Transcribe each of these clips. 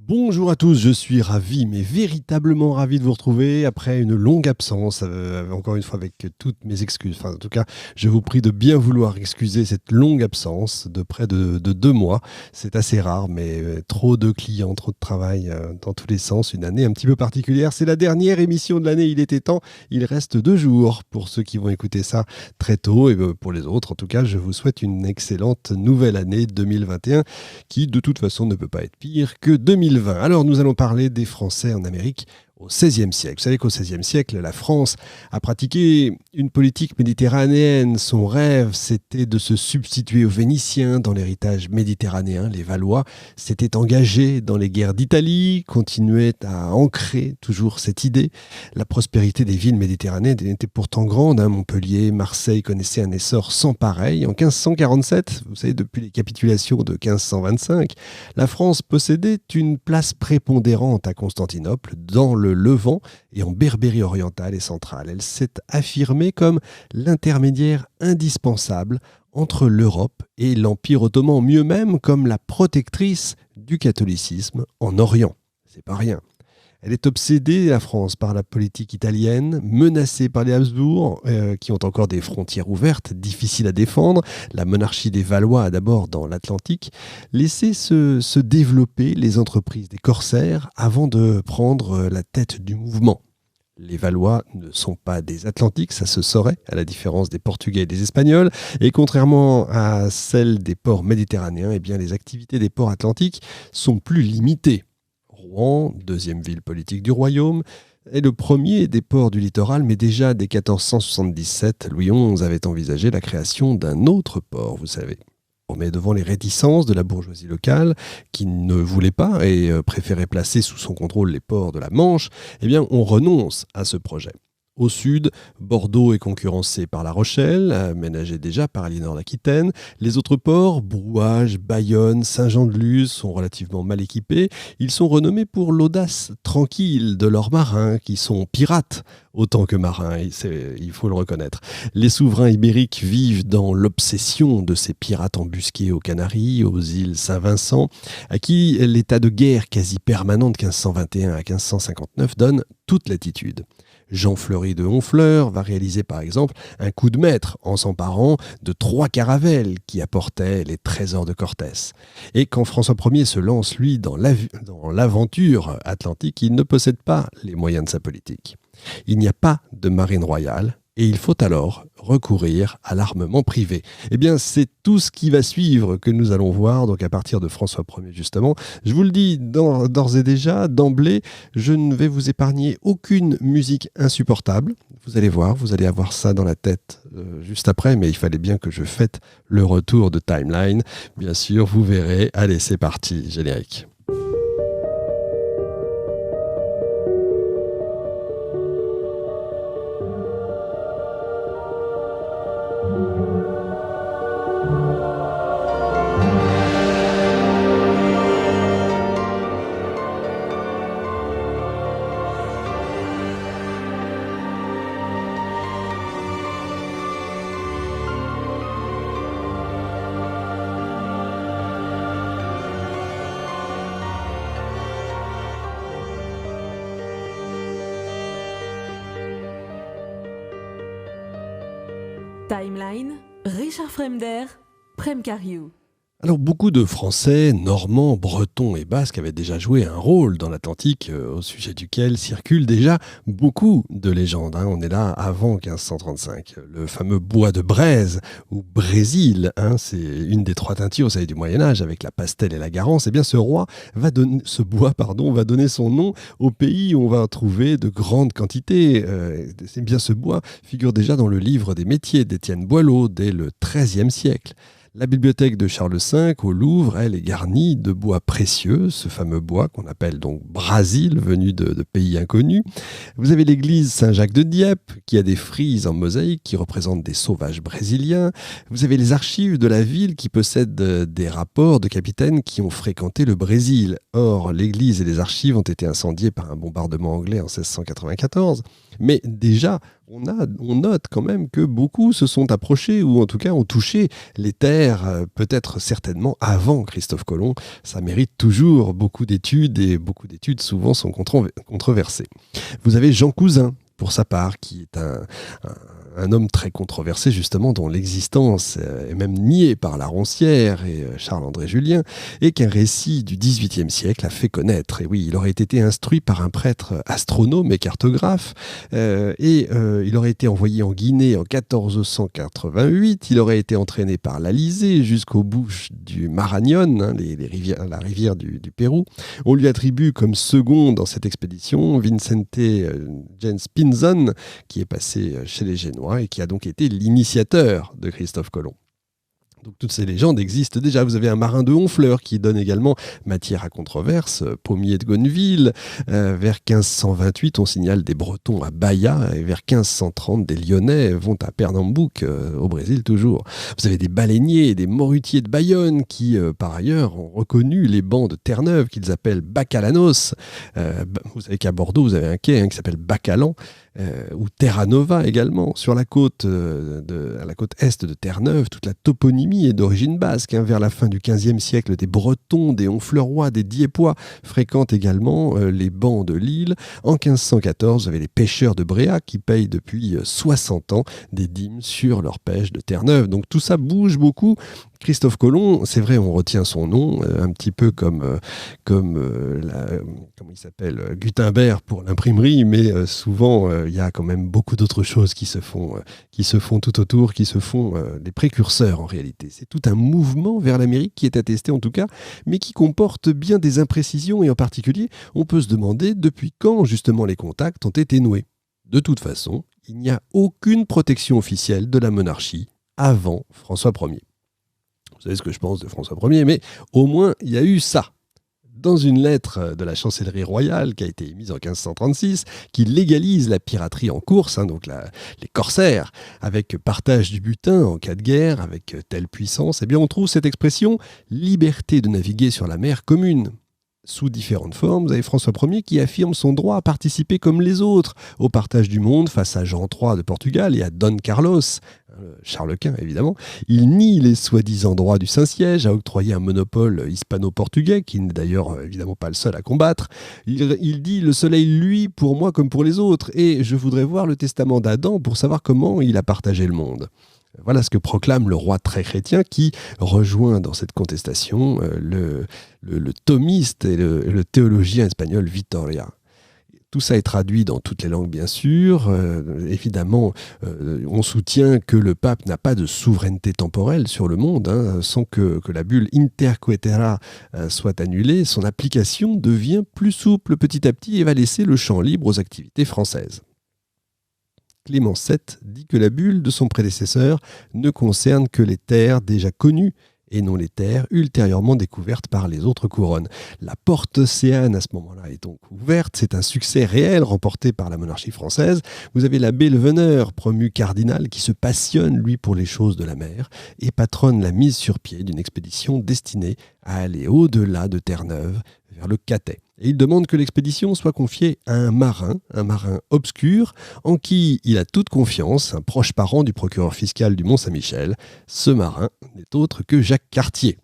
Bonjour à tous, je suis ravi, mais véritablement ravi de vous retrouver après une longue absence, encore une fois avec toutes mes excuses. Enfin, en tout cas, je vous prie de bien vouloir excuser cette longue absence de près de 2 mois. C'est assez rare, mais trop de clients, trop de travail dans tous les sens. Une année un petit peu particulière. C'est la dernière émission de l'année, il était temps. Il reste 2 jours pour ceux qui vont écouter ça très tôt. Et pour les autres, en tout cas, je vous souhaite une excellente nouvelle année 2021 qui, de toute façon, ne peut pas être pire que 2020. Alors, nous allons parler des Français en Amérique au XVIe siècle. Vous savez qu'au XVIe siècle, la France a pratiqué une politique méditerranéenne. Son rêve, c'était de se substituer aux Vénitiens dans l'héritage méditerranéen. Les Valois s'étaient engagés dans les guerres d'Italie, continuaient à ancrer toujours cette idée. La prospérité des villes méditerranéennes était pourtant grande. Montpellier, Marseille connaissaient un essor sans pareil. En 1547, vous savez, depuis les capitulations de 1525, la France possédait une place prépondérante à Constantinople, dans le Levant et en Berbérie orientale et centrale. Elle s'est affirmée comme l'intermédiaire indispensable entre l'Europe et l'Empire ottoman, mieux même comme la protectrice du catholicisme en Orient. C'est pas rien. Elle est obsédée, la France, par la politique italienne, menacée par les Habsbourg, qui ont encore des frontières ouvertes, difficiles à défendre. La monarchie des Valois a d'abord, dans l'Atlantique, laissé se développer les entreprises des corsaires avant de prendre la tête du mouvement. Les Valois ne sont pas des Atlantiques, ça se saurait, à la différence des Portugais et des Espagnols. Et contrairement à celles des ports méditerranéens, eh bien, les activités des ports atlantiques sont plus limitées. Rouen, deuxième ville politique du royaume, est le premier des ports du littoral, mais déjà dès 1477, Louis XI avait envisagé la création d'un autre port, vous savez. Mais devant les réticences de la bourgeoisie locale, qui ne voulait pas et préférait placer sous son contrôle les ports de la Manche, eh bien, on renonce à ce projet. Au sud, Bordeaux est concurrencé par La Rochelle, aménagé déjà par Aliénor d'Aquitaine. Les autres ports, Brouage, Bayonne, Saint-Jean-de-Luz, sont relativement mal équipés. Ils sont renommés pour l'audace tranquille de leurs marins, qui sont pirates autant que marins, il faut le reconnaître. Les souverains ibériques vivent dans l'obsession de ces pirates embusqués aux Canaries, aux îles Saint-Vincent, à qui l'état de guerre quasi permanent de 1521 à 1559 donne toute latitude. Jean Fleury de Honfleur va réaliser par exemple un coup de maître en s'emparant de 3 caravelles qui apportaient les trésors de Cortés. Et quand François Ier se lance, lui, dans l'aventure atlantique, il ne possède pas les moyens de sa politique. Il n'y a pas de marine royale et il faut alors recourir à l'armement privé. Eh bien, c'est tout ce qui va suivre que nous allons voir, donc à partir de François Ier justement. Je vous le dis d'ores et déjà, d'emblée, je ne vais vous épargner aucune musique insupportable. Vous allez voir, vous allez avoir ça dans la tête juste après, mais il fallait bien que je fête le retour de Timeline. Bien sûr, vous verrez. Allez, c'est parti, générique. Timeline, Richard Fremder, Prem Cariou. Alors beaucoup de Français, Normands, Bretons et Basques avaient déjà joué un rôle dans l'Atlantique au sujet duquel circulent déjà beaucoup de légendes. On est là avant 1535. Le fameux bois de Braise ou Brésil, c'est une des 3 teintures, vous savez, du Moyen-Âge avec la Pastel et la Garance. Eh bien ce bois va donner son nom au pays où on va trouver de grandes quantités. C'est bien ce bois figure déjà dans le livre des métiers d'Étienne Boileau dès le XIIIe siècle. La bibliothèque de Charles V au Louvre, elle, est garnie de bois précieux, ce fameux bois qu'on appelle donc Brasil, venu de pays inconnus. Vous avez l'église Saint-Jacques de Dieppe, qui a des frises en mosaïque qui représentent des sauvages brésiliens. Vous avez les archives de la ville qui possèdent des rapports de capitaines qui ont fréquenté le Brésil. Or, l'église et les archives ont été incendiées par un bombardement anglais en 1694. Mais déjà, on note quand même que beaucoup se sont approchés, ou en tout cas ont touché les terres Terre, peut-être certainement avant Christophe Colomb. Ça mérite toujours beaucoup d'études et beaucoup d'études souvent sont controversées. Vous avez Jean Cousin, pour sa part, qui est un homme très controversé justement, dont l'existence est même niée par la Roncière et Charles-André Julien, et qu'un récit du XVIIIe siècle a fait connaître. Et oui, il aurait été instruit par un prêtre astronome et cartographe, il aurait été envoyé en Guinée en 1488, il aurait été entraîné par l'Alizé jusqu'aux bouches du Marañón, la rivière du Pérou. On lui attribue comme second dans cette expédition Vicente Jens Pinzon, qui est passé chez les Génois et qui a donc été l'initiateur de Christophe Colomb. Donc toutes ces légendes existent déjà. Vous avez un marin de Honfleur qui donne également matière à controverse, Pommier de Gonneville. Vers 1528, on signale des Bretons à Bahia, et vers 1530, des Lyonnais vont à Pernambouc, au Brésil toujours. Vous avez des baleiniers et des morutiers de Bayonne qui, par ailleurs, ont reconnu les bancs de Terre-Neuve qu'ils appellent Bacalanos. Vous savez qu'à Bordeaux, vous avez un quai qui s'appelle Bacalan. Ou Terra Nova également, sur la côte, à la côte est de Terre-Neuve, toute la toponymie est d'origine basque. Vers la fin du XVe siècle, des Bretons, des Honfleurois, des Diepois fréquentent également les bancs de l'île. En 1514, vous avez les pêcheurs de Bréa qui payent depuis 60 ans des dîmes sur leur pêche de Terre-Neuve. Donc tout ça bouge beaucoup. Christophe Colomb, c'est vrai, on retient son nom, un petit peu comme comment il s'appelle, Gutenberg pour l'imprimerie, mais souvent il y a quand même beaucoup d'autres choses qui se font tout autour, qui se font des précurseurs en réalité. C'est tout un mouvement vers l'Amérique qui est attesté en tout cas, mais qui comporte bien des imprécisions et en particulier, on peut se demander depuis quand justement les contacts ont été noués. De toute façon, il n'y a aucune protection officielle de la monarchie avant François Ier. Vous savez ce que je pense de François Ier, mais au moins, il y a eu ça. Dans une lettre de la chancellerie royale qui a été émise en 1536, qui légalise la piraterie en course, donc les corsaires, avec partage du butin en cas de guerre, avec telle puissance, eh bien on trouve cette expression « liberté de naviguer sur la mer commune ». Sous différentes formes, vous avez François Ier qui affirme son droit à participer comme les autres au partage du monde face à Jean III de Portugal et à Don Carlos, Charles Quint évidemment. Il nie les soi-disant droits du Saint-Siège, a octroyé un monopole hispano-portugais, qui n'est d'ailleurs évidemment pas le seul à combattre. Il dit « Le soleil luit pour moi comme pour les autres, et je voudrais voir le testament d'Adam pour savoir comment il a partagé le monde ». Voilà ce que proclame le roi très chrétien qui rejoint dans cette contestation le thomiste et le théologien espagnol Vitoria. Tout ça est traduit dans toutes les langues, bien sûr. Évidemment, on soutient que le pape n'a pas de souveraineté temporelle sur le monde. Sans que la bulle Interquetera soit annulée, son application devient plus souple petit à petit et va laisser le champ libre aux activités françaises. Clément VII dit que la bulle de son prédécesseur ne concerne que les terres déjà connues et non les terres ultérieurement découvertes par les autres couronnes. La porte océane à ce moment-là est donc ouverte, c'est un succès réel remporté par la monarchie française. Vous avez l'abbé Leveneur, promu cardinal, qui se passionne, lui, pour les choses de la mer et patronne la mise sur pied d'une expédition destinée à aller au-delà de Terre-Neuve, vers le Cathay. Et il demande que l'expédition soit confiée à un marin obscur, en qui il a toute confiance, un proche parent du procureur fiscal du Mont-Saint-Michel. Ce marin n'est autre que Jacques Cartier.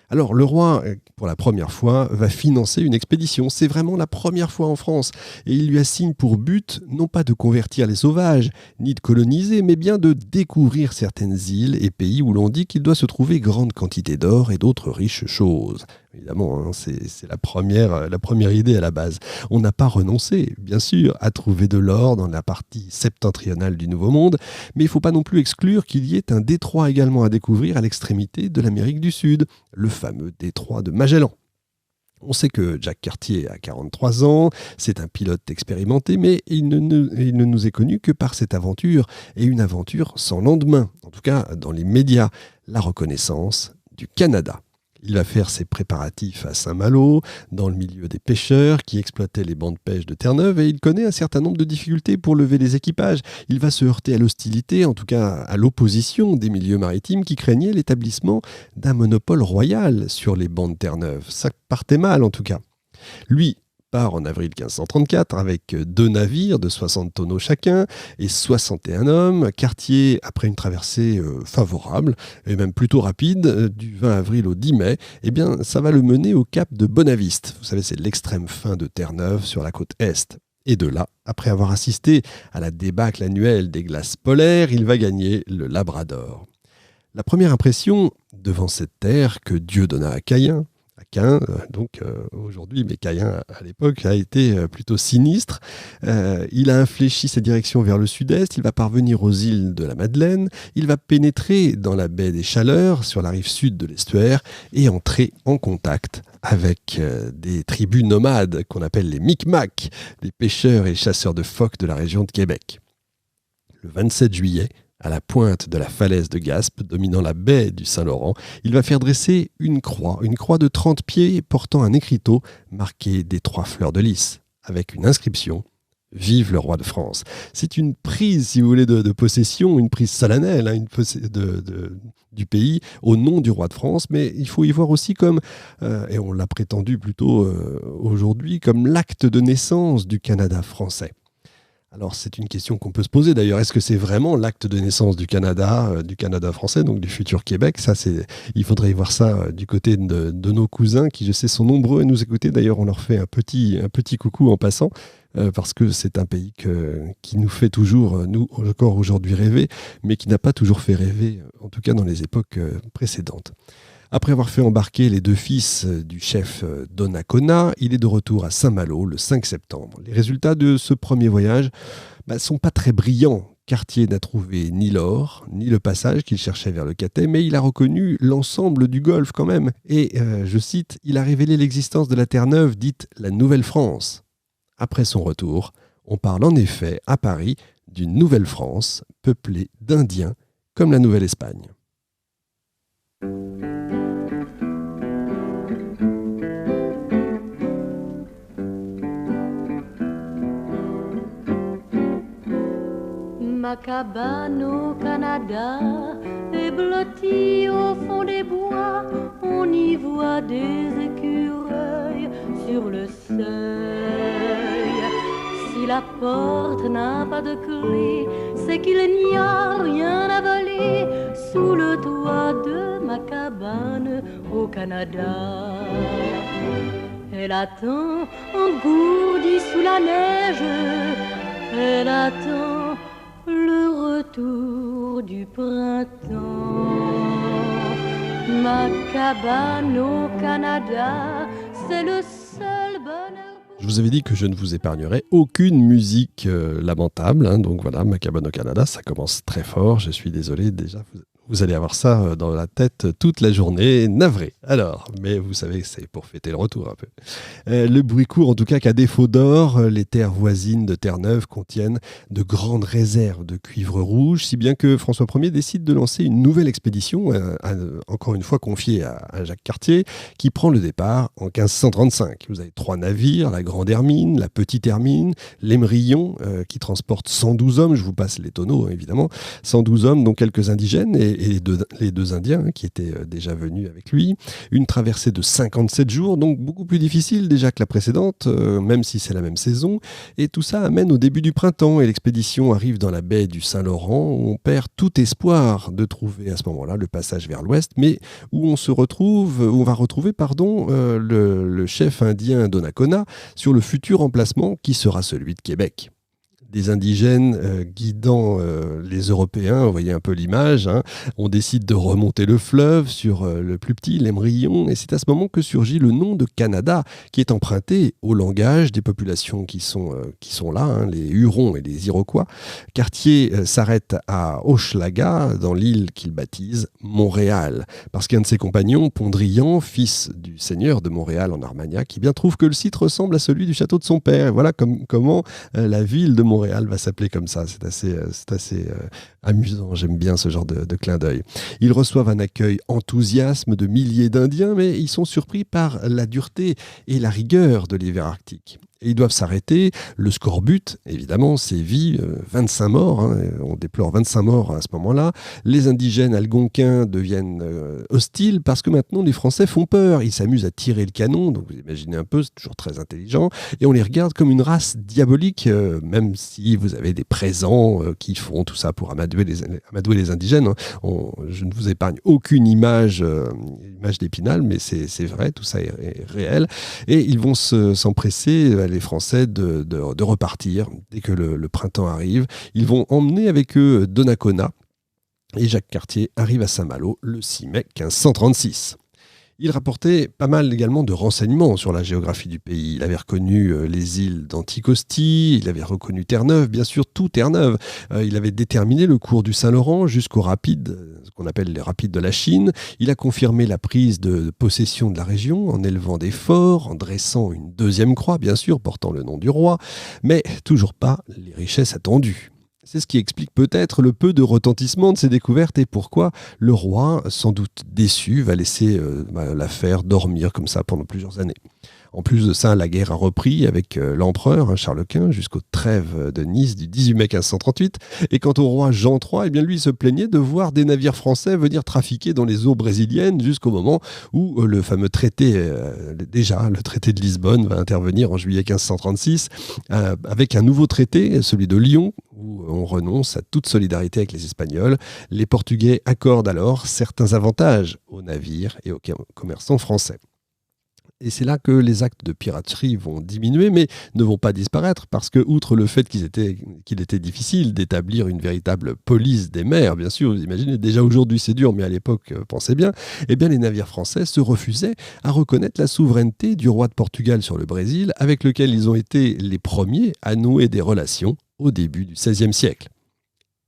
Alors le roi, pour la première fois, va financer une expédition. C'est vraiment la première fois en France. Et il lui assigne pour but, non pas de convertir les sauvages, ni de coloniser, mais bien de découvrir certaines îles et pays où l'on dit qu'il doit se trouver grande quantité d'or et d'autres riches choses. Évidemment, c'est la première idée à la base. On n'a pas renoncé, bien sûr, à trouver de l'or dans la partie septentrionale du Nouveau Monde, mais il ne faut pas non plus exclure qu'il y ait un détroit également à découvrir à l'extrémité de l'Amérique du Sud, le fameux détroit de Magellan. On sait que Jacques Cartier a 43 ans, c'est un pilote expérimenté, mais il ne nous est connu que par cette aventure, et une aventure sans lendemain, en tout cas dans les médias, la reconnaissance du Canada. Il va faire ses préparatifs à Saint-Malo, dans le milieu des pêcheurs qui exploitaient les bancs de pêche de Terre-Neuve, et il connaît un certain nombre de difficultés pour lever les équipages. Il va se heurter à l'hostilité, en tout cas à l'opposition des milieux maritimes qui craignaient l'établissement d'un monopole royal sur les bancs de Terre-Neuve. Ça partait mal en tout cas. Lui part en avril 1534 avec 2 navires de 60 tonneaux chacun et 61 hommes. Cartier, après une traversée favorable et même plutôt rapide, du 20 avril au 10 mai, eh bien, ça va le mener au cap de Bonaviste. Vous savez, c'est l'extrême fin de Terre-Neuve sur la côte est. Et de là, après avoir assisté à la débâcle annuelle des glaces polaires, il va gagner le Labrador. La première impression devant cette terre que Dieu donna à Caïn, aujourd'hui, mais Caïn à l'époque a été plutôt sinistre. Il a infléchi sa direction vers le sud-est, il va parvenir aux îles de la Madeleine, il va pénétrer dans la baie des Chaleurs, sur la rive sud de l'estuaire, et entrer en contact avec des tribus nomades qu'on appelle les Micmacs, les pêcheurs et chasseurs de phoques de la région de Québec. Le 27 juillet, à la pointe de la falaise de Gaspe, dominant la baie du Saint-Laurent, il va faire dresser une croix de 30 pieds portant un écriteau marqué des 3 fleurs de lys, avec une inscription « Vive le roi de France ». C'est une prise, si vous voulez, de possession, une prise solennelle du pays au nom du roi de France, mais il faut y voir aussi comme, et on l'a prétendu plutôt aujourd'hui, comme l'acte de naissance du Canada français. Alors c'est une question qu'on peut se poser d'ailleurs, est-ce que c'est vraiment l'acte de naissance du Canada français, donc du futur Québec? Il faudrait y voir ça du côté de nos cousins qui, je sais, sont nombreux à nous écouter. D'ailleurs, on leur fait un petit coucou en passant, parce que c'est un pays qui nous fait toujours, nous encore aujourd'hui, rêver, mais qui n'a pas toujours fait rêver, en tout cas dans les époques précédentes. Après avoir fait embarquer les 2 fils du chef Donnacona, il est de retour à Saint-Malo le 5 septembre. Les résultats de ce premier voyage ne sont pas très brillants. Cartier n'a trouvé ni l'or, ni le passage qu'il cherchait vers le Cathay, mais il a reconnu l'ensemble du Golfe quand même. Et, je cite, « Il a révélé l'existence de la Terre-Neuve, dite la Nouvelle-France ». Après son retour, on parle en effet à Paris d'une Nouvelle-France peuplée d'Indiens comme la Nouvelle-Espagne. Ma cabane au Canada est blottie au fond des bois. On y voit des écureuils sur le seuil. Si la porte n'a pas de clé, c'est qu'il n'y a rien à voler sous le toit de ma cabane au Canada. Elle attend engourdie sous la neige, elle attend le retour du printemps. Ma cabane au Canada, c'est le seul bonheur. Je vous avais dit que je ne vous épargnerais aucune musique lamentable, donc voilà, ma cabane au Canada, ça commence très fort, je suis désolé déjà. Vous allez avoir ça dans la tête toute la journée, navré. Alors, mais vous savez, c'est pour fêter le retour un peu. Le bruit court, en tout cas, qu'à défaut d'or, les terres voisines de Terre-Neuve contiennent de grandes réserves de cuivre rouge, si bien que François Ier décide de lancer une nouvelle expédition, encore une fois confiée à Jacques Cartier, qui prend le départ en 1535. Vous avez 3 navires, la Grande Hermine, la Petite Hermine, l'Émerillon, qui transporte 112 hommes, je vous passe les tonneaux évidemment, 112 hommes, dont quelques indigènes, et les deux Indiens qui étaient déjà venus avec lui. Une traversée de 57 jours, donc beaucoup plus difficile déjà que la précédente, même si c'est la même saison. Et tout ça amène au début du printemps et l'expédition arrive dans la baie du Saint-Laurent où on perd tout espoir de trouver à ce moment-là le passage vers l'ouest, mais où on va retrouver le chef indien Donnacona sur le futur emplacement qui sera celui de Québec. Des indigènes guidant les Européens, vous voyez un peu l'image, on décide de remonter le fleuve sur le plus petit, l'Émerillon, et c'est à ce moment que surgit le nom de Canada, qui est emprunté au langage des populations qui sont là, les Hurons et les Iroquois. Cartier s'arrête à Hochelaga, dans l'île qu'il baptise Montréal, parce qu'un de ses compagnons, Pondrian, fils du seigneur de Montréal en Armagnac, trouve que le site ressemble à celui du château de son père. Et voilà comment la ville de Montréal va s'appeler comme ça. C'est assez amusant. J'aime bien ce genre de clin d'œil. Ils reçoivent un accueil enthousiasme de milliers d'Indiens, mais ils sont surpris par la dureté et la rigueur de l'hiver arctique. Et ils doivent s'arrêter. Le scorbut, évidemment, sévit, 25 morts. On déplore 25 morts à ce moment-là. Les indigènes algonquins deviennent hostiles parce que maintenant les Français font peur. Ils s'amusent à tirer le canon, donc vous imaginez un peu, c'est toujours très intelligent. Et on les regarde comme une race diabolique, même si vous avez des présents qui font tout ça pour amadouer les indigènes. Je ne vous épargne aucune image d'Épinal, mais c'est vrai, tout ça est réel. Et ils vont s'empresser, les Français, de repartir dès que le printemps arrive. Ils vont emmener avec eux Donnacona, et Jacques Cartier arrive à Saint-Malo le 6 mai 1536. Il rapportait pas mal également de renseignements sur la géographie du pays. Il avait reconnu les îles d'Anticosti, il avait reconnu Terre-Neuve, bien sûr tout Terre-Neuve. Il avait déterminé le cours du Saint-Laurent jusqu'aux rapides, ce qu'on appelle les rapides de la Chine. Il a confirmé la prise de possession de la région en élevant des forts, en dressant une deuxième croix, bien sûr, portant le nom du roi, mais toujours pas les richesses attendues. C'est ce qui explique peut-être le peu de retentissement de ces découvertes et pourquoi le roi, sans doute déçu, va laisser l'affaire dormir comme ça pendant plusieurs années. En plus de ça, la guerre a repris avec l'empereur Charles Quint jusqu'aux trêves de Nice du 18 mai 1538. Et quant au roi Jean III, eh bien lui se plaignait de voir des navires français venir trafiquer dans les eaux brésiliennes jusqu'au moment où le fameux traité, le traité de Lisbonne, va intervenir en juillet 1536 avec un nouveau traité, celui de Lyon, où on renonce à toute solidarité avec les Espagnols. Les Portugais accordent alors certains avantages aux navires et aux commerçants français. Et c'est là que les actes de piraterie vont diminuer, mais ne vont pas disparaître, parce que, outre le fait qu'il était difficile d'établir une véritable police des mers, bien sûr, vous imaginez, déjà aujourd'hui c'est dur, mais à l'époque, pensez bien, eh bien les navires français se refusaient à reconnaître la souveraineté du roi de Portugal sur le Brésil, avec lequel ils ont été les premiers à nouer des relations au début du XVIe siècle.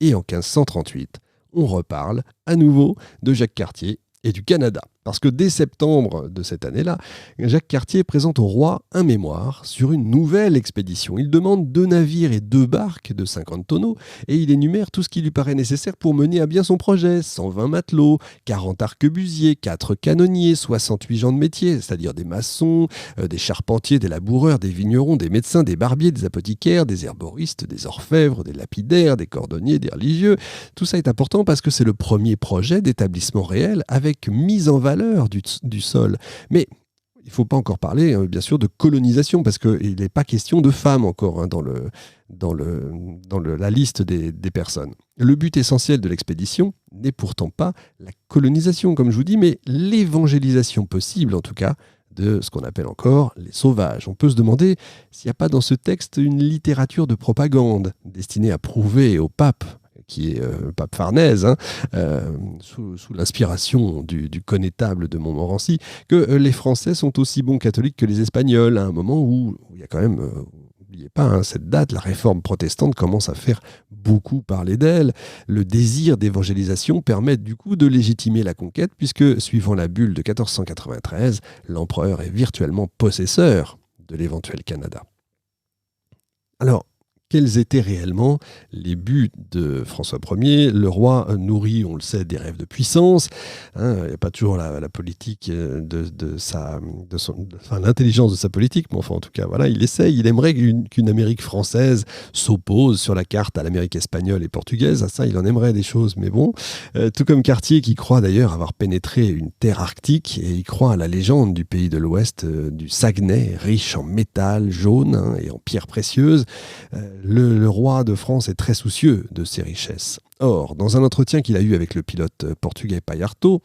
Et en 1538, on reparle à nouveau de Jacques Cartier et du Canada. Parce que dès septembre de cette année-là, Jacques Cartier présente au roi un mémoire sur une nouvelle expédition. Il demande 2 navires et 2 barques de 50 tonneaux et il énumère tout ce qui lui paraît nécessaire pour mener à bien son projet. 120 matelots, 40 arquebusiers, 4 canonniers, 68 gens de métier, c'est-à-dire des maçons, des charpentiers, des laboureurs, des vignerons, des médecins, des barbiers, des apothicaires, des herboristes, des orfèvres, des lapidaires, des cordonniers, des religieux. Tout ça est important parce que c'est le premier projet d'établissement réel avec mise en valeur du sol. Mais il ne faut pas encore parler, bien sûr, de colonisation, parce qu'il n'est pas question de femmes encore dans la liste des personnes. Le but essentiel de l'expédition n'est pourtant pas la colonisation, comme je vous dis, mais l'évangélisation possible, en tout cas, de ce qu'on appelle encore les sauvages. On peut se demander s'il n'y a pas dans ce texte une littérature de propagande destinée à prouver au pape, qui est le pape Farnèse, sous l'inspiration du connétable de Montmorency, que les Français sont aussi bons catholiques que les Espagnols, à un moment où il y a quand même, n'oubliez pas, cette date, la réforme protestante commence à faire beaucoup parler d'elle. Le désir d'évangélisation permet du coup de légitimer la conquête, puisque, suivant la bulle de 1493, l'empereur est virtuellement possesseur de l'éventuel Canada. Alors, quels étaient réellement les buts de François Ier ? Le roi nourrit, on le sait, des rêves de puissance. Il n'y a pas toujours la politique l'intelligence de sa politique, mais enfin, en tout cas, voilà, il essaye. Il aimerait qu'une Amérique française s'oppose sur la carte à l'Amérique espagnole et portugaise. Ça, il en aimerait des choses, mais bon. Tout comme Cartier, qui croit d'ailleurs avoir pénétré une terre arctique, et il croit à la légende du pays de l'Ouest, du Saguenay, riche en métal jaune et en pierres précieuses. Le roi de France est très soucieux de ses richesses. Or, dans un entretien qu'il a eu avec le pilote portugais Payarto,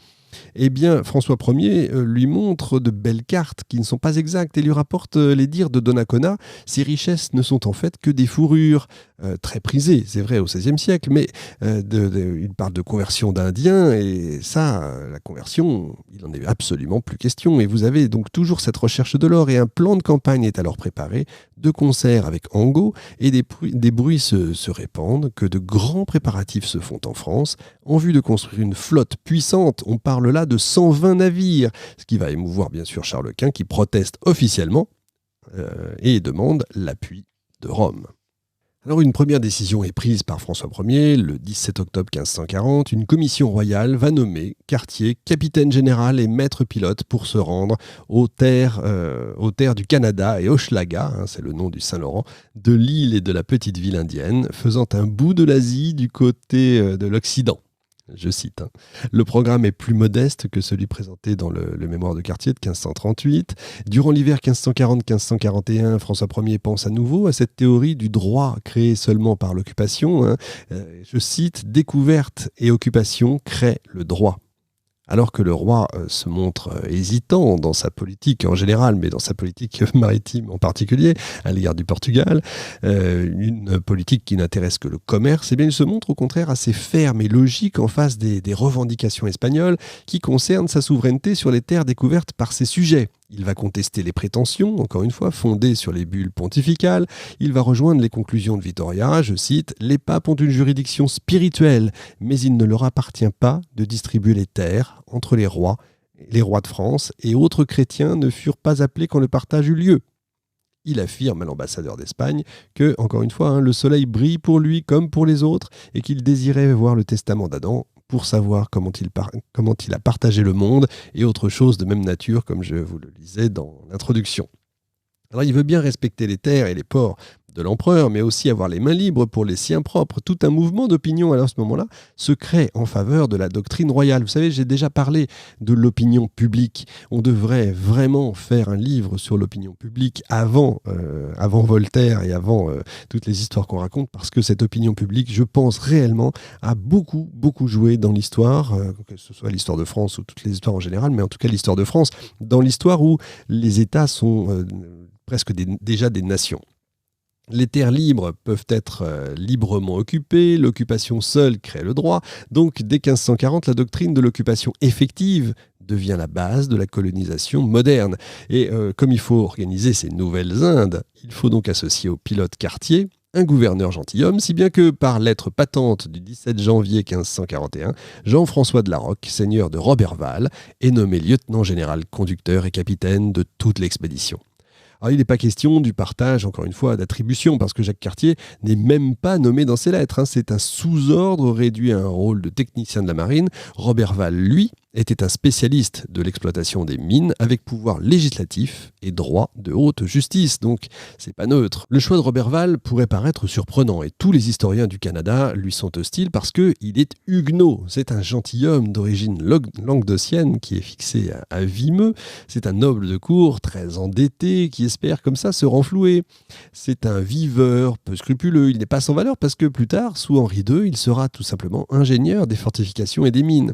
eh bien, François Ier lui montre de belles cartes qui ne sont pas exactes et lui rapporte les dires de Donnacona. Ces richesses ne sont en fait que des fourrures très prisées, c'est vrai, au XVIe siècle, mais il parle de conversion d'Indiens et ça, la conversion, il n'en est absolument plus question. Et vous avez donc toujours cette recherche de l'or et un plan de campagne est alors préparé, de concert avec Angot, et des bruits se répandent que de grands préparatifs se font en France en vue de construire une flotte puissante. On parle là de 120 navires, ce qui va émouvoir bien sûr Charles Quint qui proteste officiellement et demande l'appui de Rome. Alors une première décision est prise par François Ier le 17 octobre 1540. Une commission royale va nommer Cartier capitaine général et maître pilote pour se rendre aux terres du Canada et Hochelaga, c'est le nom du Saint-Laurent, de l'île et de la petite ville indienne, faisant un bout de l'Asie du côté de l'Occident. Je cite. Le programme est plus modeste que celui présenté dans le mémoire de Cartier de 1538. Durant l'hiver 1540-1541, François Ier pense à nouveau à cette théorie du droit créé seulement par l'occupation. Je cite, « Découverte et occupation créent le droit ». Alors que le roi se montre hésitant dans sa politique en général, mais dans sa politique maritime en particulier, à l'égard du Portugal, une politique qui n'intéresse que le commerce, eh bien il se montre au contraire assez ferme et logique en face des revendications espagnoles qui concernent sa souveraineté sur les terres découvertes par ses sujets. Il va contester les prétentions, encore une fois, fondées sur les bulles pontificales. Il va rejoindre les conclusions de Vittoria, je cite, « Les papes ont une juridiction spirituelle, mais il ne leur appartient pas de distribuer les terres entre les rois de France, et autres chrétiens ne furent pas appelés quand le partage eut lieu. » Il affirme à l'ambassadeur d'Espagne que, encore une fois, le soleil brille pour lui comme pour les autres, et qu'il désirait voir le testament d'Adam pour savoir comment il a partagé le monde et autre chose de même nature, comme je vous le lisais dans l'introduction. Alors il veut bien respecter les terres et les ports de l'empereur, mais aussi avoir les mains libres pour les siens propres. Tout un mouvement d'opinion à ce moment-là se crée en faveur de la doctrine royale. Vous savez, j'ai déjà parlé de l'opinion publique. On devrait vraiment faire un livre sur l'opinion publique avant Voltaire et avant toutes les histoires qu'on raconte, parce que cette opinion publique, je pense réellement, a beaucoup joué dans l'histoire, que ce soit l'histoire de France ou toutes les histoires en général, mais en tout cas l'histoire de France, dans l'histoire où les États sont presque déjà des nations. Les terres libres peuvent être librement occupées, l'occupation seule crée le droit. Donc, dès 1540, la doctrine de l'occupation effective devient la base de la colonisation moderne. Et comme il faut organiser ces nouvelles Indes, il faut donc associer au pilote Cartier un gouverneur gentilhomme, si bien que par lettre patente du 17 janvier 1541, Jean-François de la Roque, seigneur de Roberval, est nommé lieutenant général conducteur et capitaine de toute l'expédition. Alors, il n'est pas question du partage, encore une fois, d'attribution, parce que Jacques Cartier n'est même pas nommé dans ses lettres. C'est un sous-ordre réduit à un rôle de technicien de la marine. Roberval, lui, était un spécialiste de l'exploitation des mines avec pouvoir législatif et droit de haute justice. Donc, c'est pas neutre. Le choix de Roberval pourrait paraître surprenant et tous les historiens du Canada lui sont hostiles parce qu'il est huguenot. C'est un gentilhomme d'origine languedocienne qui est fixé à Vimeux. C'est un noble de cour très endetté qui espère comme ça se renflouer. C'est un viveur peu scrupuleux. Il n'est pas sans valeur parce que plus tard, sous Henri II, il sera tout simplement ingénieur des fortifications et des mines.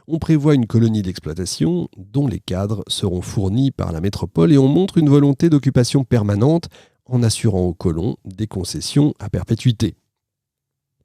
On prévoit une colonie d'exploitation dont les cadres seront fournis par la métropole et on montre une volonté d'occupation permanente en assurant aux colons des concessions à perpétuité.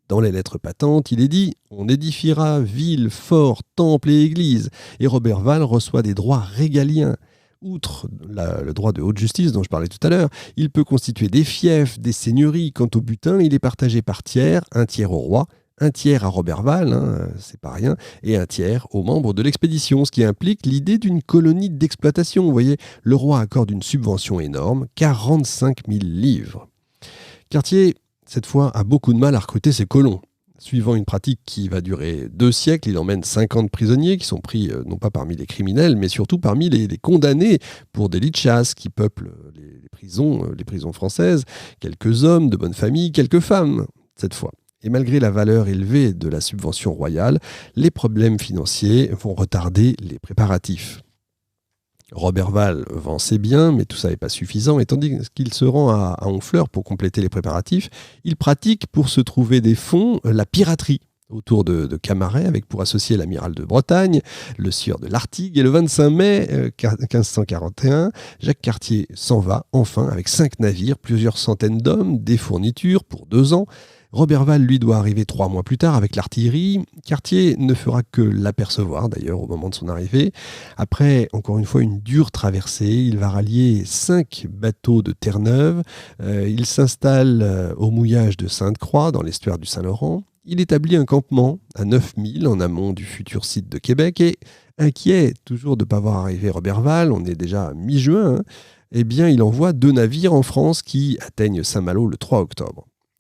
Dans les lettres patentes, il est dit « On édifiera villes, forts, temples et églises » et Roberval reçoit des droits régaliens. Outre le droit de haute justice dont je parlais tout à l'heure, il peut constituer des fiefs, des seigneuries. Quant au butin, il est partagé par tiers, un tiers au roi, un tiers à Roberval, c'est pas rien, et un tiers aux membres de l'expédition, ce qui implique l'idée d'une colonie d'exploitation. Vous voyez, le roi accorde une subvention énorme, 45 000 livres. Cartier, cette fois, a beaucoup de mal à recruter ses colons. Suivant une pratique qui va durer 2 siècles, il emmène 50 prisonniers qui sont pris non pas parmi les criminels, mais surtout parmi les condamnés pour délits de chasse qui peuplent les prisons françaises. Quelques hommes de bonne famille, quelques femmes, cette fois. Et malgré la valeur élevée de la subvention royale, les problèmes financiers vont retarder les préparatifs. Roberval vend ses biens, mais tout ça n'est pas suffisant, et tandis qu'il se rend à Honfleur pour compléter les préparatifs, il pratique pour se trouver des fonds la piraterie autour de Camaret, avec pour associer l'amiral de Bretagne, le sieur de l'Artigue, et le 25 mai 1541, Jacques Cartier s'en va enfin avec 5 navires, plusieurs centaines d'hommes, des fournitures pour 2 ans. Roberval, lui, doit arriver 3 mois plus tard avec l'artillerie. Cartier ne fera que l'apercevoir, d'ailleurs, au moment de son arrivée. Après, encore une fois, une dure traversée, il va rallier 5 bateaux de Terre-Neuve. Il s'installe au mouillage de Sainte-Croix, dans l'estuaire du Saint-Laurent. Il établit un campement à 9000 en amont du futur site de Québec. Et inquiet toujours de ne pas voir arriver Roberval, on est déjà mi-juin, eh bien, il envoie 2 navires en France qui atteignent Saint-Malo le 3 octobre.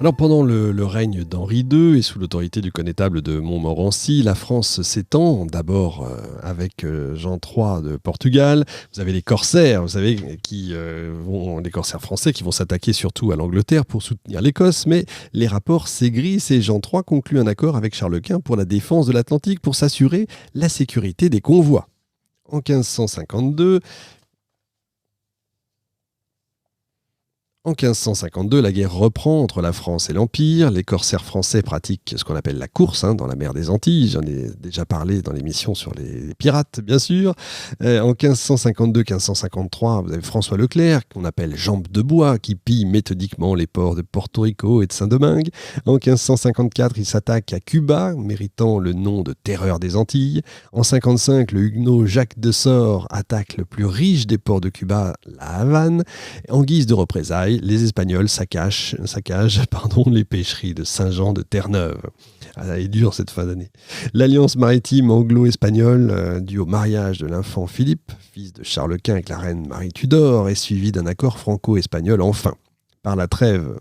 Alors pendant le règne d'Henri II et sous l'autorité du connétable de Montmorency, la France s'étend d'abord avec Jean III de Portugal. Vous avez les corsaires, vous savez, les corsaires français qui vont s'attaquer surtout à l'Angleterre pour soutenir l'Écosse, mais les rapports s'aigrissent et Jean III conclut un accord avec Charles Quint pour la défense de l'Atlantique pour s'assurer la sécurité des convois. En 1552, la guerre reprend entre la France et l'Empire. Les corsaires français pratiquent ce qu'on appelle la course dans la mer des Antilles. J'en ai déjà parlé dans l'émission sur les pirates, bien sûr. En 1552-1553, vous avez François Leclerc, qu'on appelle Jambe de Bois, qui pille méthodiquement les ports de Porto Rico et de Saint-Domingue. En 1554, il s'attaque à Cuba, méritant le nom de terreur des Antilles. En 1555, le huguenot Jacques de Sort attaque le plus riche des ports de Cuba, la Havane. En guise de représailles, les Espagnols saccagent les pêcheries de Saint-Jean de Terre-Neuve. Elle est dure cette fin d'année. L'alliance maritime anglo-espagnole, due au mariage de l'infant Philippe, fils de Charles Quint avec la reine Marie Tudor, est suivie d'un accord franco-espagnol enfin. Par la trêve